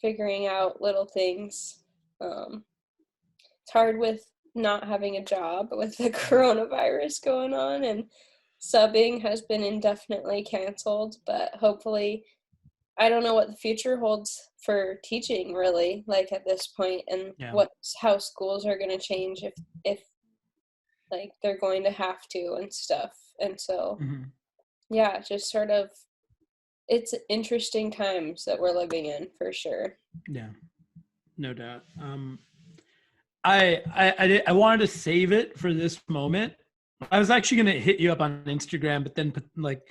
figuring out little things. It's hard with not having a job with the coronavirus going on, and subbing has been indefinitely canceled, but hopefully I don't know what the future holds for teaching really, like at this point, and Yeah. how schools are going to change if like they're going to have to and stuff. And so Mhm. yeah, just sort of it's interesting times that we're living in for sure. Yeah, no doubt. I wanted to save it for this moment. I was actually gonna hit you up on Instagram, but then like,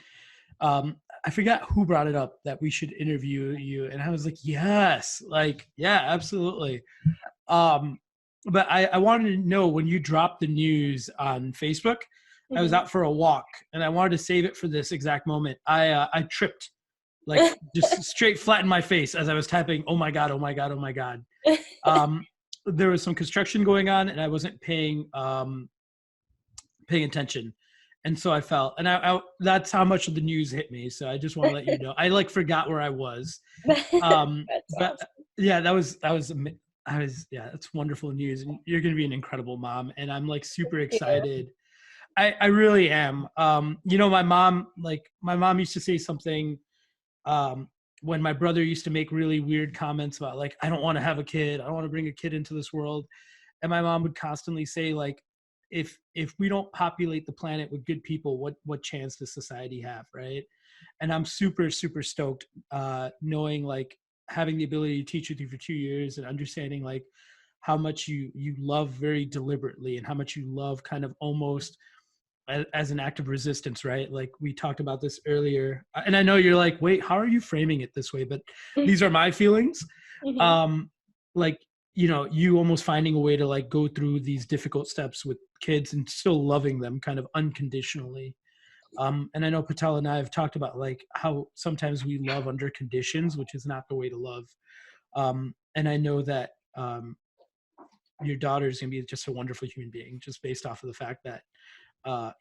I forgot who brought it up that we should interview you, and I was like, yes, like yeah, absolutely. But I wanted to know when you dropped the news on Facebook. I was Mhm. out for a walk, and I wanted to save it for this exact moment. I tripped, like just straight flat in my face as I was typing. Oh my god! Oh my god! Oh my god! There was some construction going on, and I wasn't paying attention, and so I fell. And that's how much of the news hit me. So I just want to let you know. I like forgot where I was. That's But awesome. yeah, that was That's wonderful news. And you're going to be an incredible mom. And I'm like super excited. I really am. My mom used to say something when my brother used to make really weird comments about like, I don't want to have a kid. I don't want to bring a kid into this world. And my mom would constantly say like, if we don't populate the planet with good people, what chance does society have, right? And I'm super, super stoked knowing like having the ability to teach with you for 2 years and understanding like how much you love very deliberately and how much you love kind of almost as an act of resistance, right? Like we talked about this earlier, and I know you're like, wait, how are you framing it this way? But these are my feelings. Like, you almost finding a way to like go through these difficult steps with kids and still loving them kind of unconditionally. And I know Patel and I have talked about like how sometimes we love under conditions, which is not the way to love. And I know that your daughter is going to be just a wonderful human being, just based off of the fact that her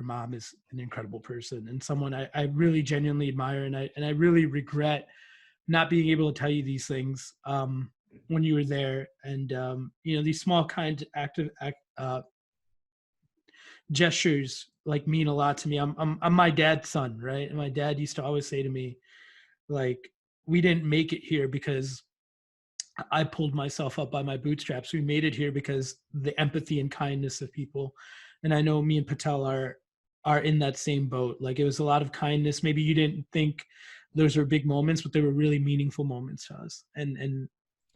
mom is an incredible person and someone I really genuinely admire, and I really regret not being able to tell you these things when you were there. And these small kind active gestures like mean a lot to me. I'm my dad's son, right? And my dad used to always say to me, like, we didn't make it here because I pulled myself up by my bootstraps. We made it here because the empathy and kindness of people. And I know me and Patel are in that same boat. Like it was a lot of kindness. Maybe you didn't think those were big moments, but they were really meaningful moments to us. And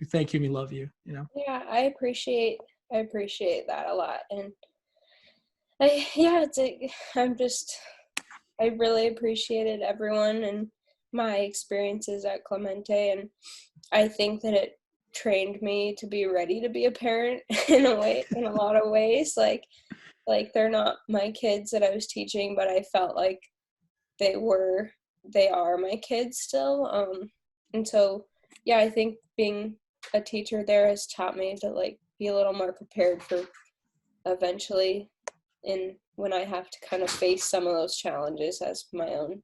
thank you. We love you, Yeah, I appreciate that a lot. And I really appreciated everyone and my experiences at Clemente, and I think that it trained me to be ready to be a parent in a lot of ways. Like they're not my kids that I was teaching, but I felt like they are my kids still. And so, yeah, I think being a teacher there has taught me to like be a little more prepared for eventually when I have to kind of face some of those challenges as my own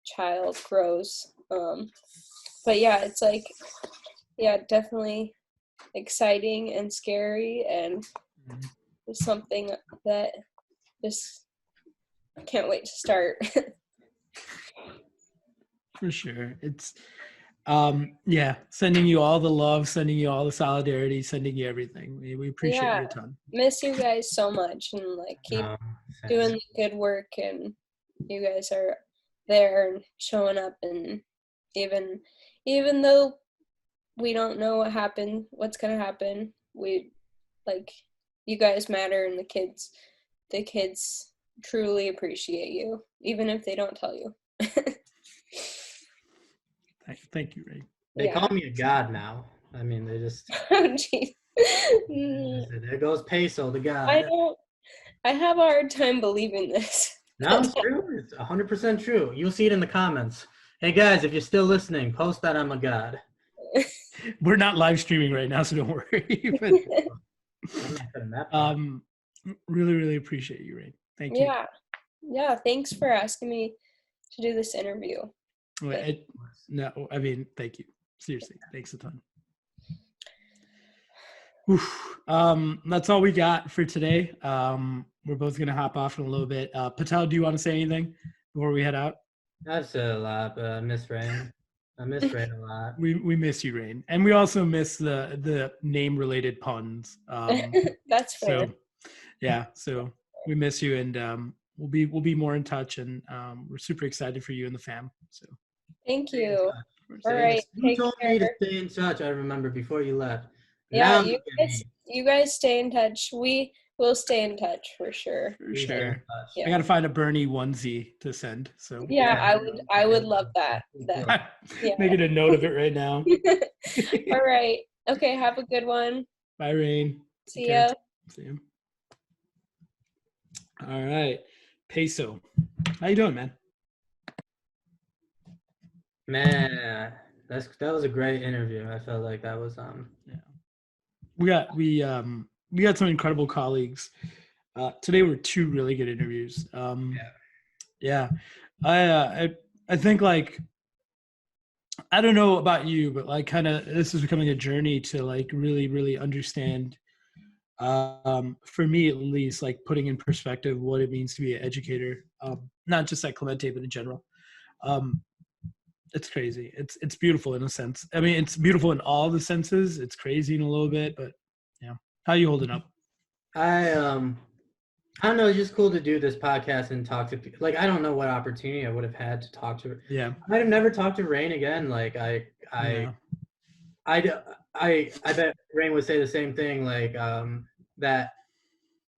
child grows. But yeah, it's like, definitely exciting and scary, and it's something that just can't wait to start. For sure. It's sending you all the love, sending you all the solidarity, sending you everything. We appreciate you a ton. Miss you guys so much, and like keep doing the good work, and you guys are there and showing up, and even though we don't know what's gonna happen, we like you guys matter, and the kids truly appreciate you, even if they don't tell you. Thank you, Ray. They call me a god now. I mean, they just. Oh, geez. There goes Peso, the god. I have a hard time believing this. No, it's true. It's 100% true. You'll see it in the comments. Hey guys, if you're still listening, post that I'm a god. We're not live streaming right now, so don't worry. Really, really appreciate you, Ray. Thank you. Yeah. Thanks for asking me to do this interview. Thank you. Seriously, thanks a ton. That's all we got for today. We're both gonna hop off in a little bit. Patel, do you want to say anything before we head out? I've said a lot, but I miss Rain. I miss Rain a lot. We miss you, Rain, and we also miss the name related puns. That's fair. So we miss you, and we'll be more in touch, and we're super excited for you and the fam. So thank you. All right. You told me to stay in touch. I remember before you left. Yeah, you guys stay in touch. We will stay in touch for sure. For sure. Yeah. I gotta find a Bernie onesie to send. So I would love that. Making a note of it right now. All right. Okay. Have a good one. Bye, Rain. See ya. See you. All right, Peso. How you doing, man? Man, that was a great interview. I felt like that was We got some incredible colleagues. Today were 2 really good interviews. I think like I don't know about you, but like kind of this is becoming a journey to like really, really understand, for me at least, like putting in perspective what it means to be an educator, not just at Clemente, but in general. Um, it's crazy. It's beautiful in a sense. I mean, it's beautiful in all the senses. It's crazy in a little bit, but yeah. How you holding up? I don't know. It's just cool to do this podcast and talk to people. Like, I don't know what opportunity I would have had to talk to her. Yeah. I might have never talked to Reine again. Like, Yeah. I bet Reine would say the same thing. Like, that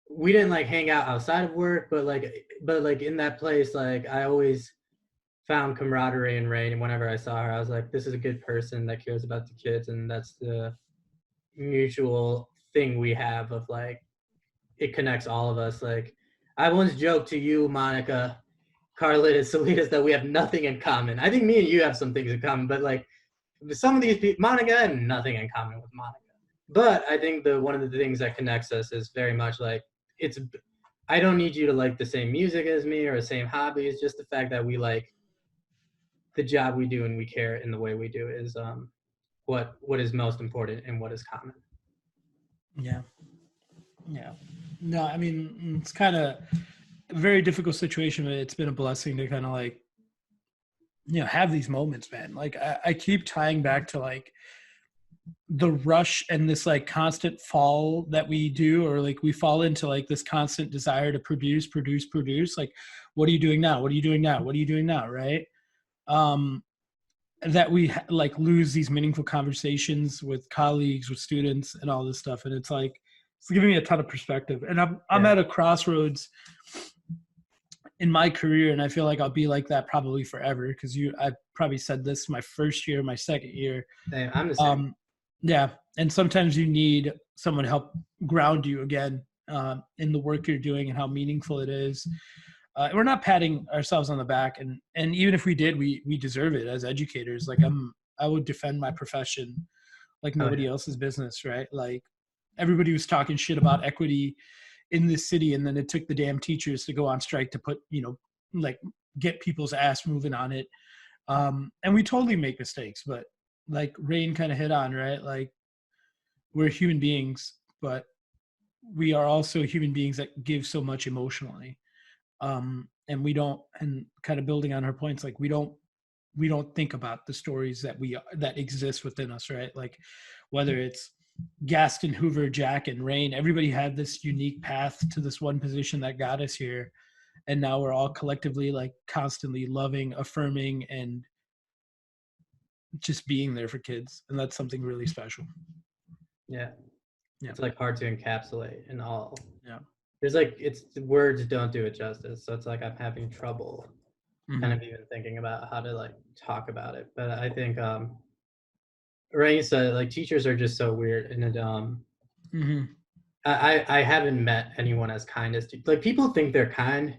we didn't like hang out outside of work, but like in that place, like I always found camaraderie in Reine. And whenever I saw her, I was like, this is a good person that cares about the kids, and that's the mutual thing we have of like it connects all of us. Like I once joked to you, Monica, Carlitos, Salitas, that we have nothing in common. I think me and you have some things in common, but like some of these people, Monica had nothing in common with Monica. But I think one of the things that connects us is very much like I don't need you to like the same music as me or the same hobbies. Just the fact that we like the job we do and we care in the way we do is what is most important and what is common. Yeah. Yeah. No, I mean, it's kind of a very difficult situation, but it's been a blessing to kind of like, have these moments, man. Like I keep tying back to like the rush and this like constant fall that we do, or like we fall into like this constant desire to produce. Like, what are you doing now? What are you doing now? What are you doing now? Right. That we like lose these meaningful conversations with colleagues, with students and all this stuff. And it's like, it's giving me a ton of perspective, and I'm at a crossroads in my career. And I feel like I'll be like that probably forever. Cause I probably said this my first year, my second year. I'm the same. Yeah. And sometimes you need someone to help ground you again, in the work you're doing and how meaningful it is. We're not patting ourselves on the back, and even if we did, we deserve it as educators. Like I would defend my profession like nobody else's business, right? Like everybody was talking shit about equity in this city, and then it took the damn teachers to go on strike to put, like get people's ass moving on it. And we totally make mistakes, but like Reine kind of hit on, right? Like we're human beings, but we are also human beings that give so much emotionally. And we don't, and kind of building on her points, like we don't think about the stories that exist within us, right? Like whether it's Gaston, Hoover, Jack, and Reine, everybody had this unique path to this one position that got us here. And now we're all collectively like constantly loving, affirming, and just being there for kids. And that's something really special. Yeah. It's like hard to encapsulate in all. Yeah. There's like, words don't do it justice. So it's like I'm having trouble kind of even thinking about how to like talk about it. But I think Reine said like teachers are just so weird, and it I haven't met anyone as kind as like people think they're kind,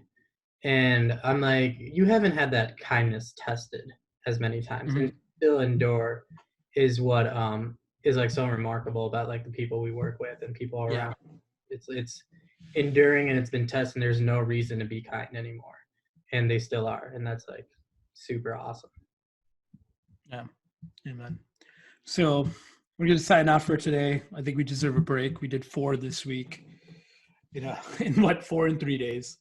and I'm like, you haven't had that kindness tested as many times, and still endure is what is like so remarkable about like the people we work with and people around. It's enduring, and it's been tested, and there's no reason to be kind anymore, and they still are, and that's like super awesome. Yeah. Amen. So we're going to sign off for today. I think we deserve a break. We did 4 this week, in 4 and 3 days.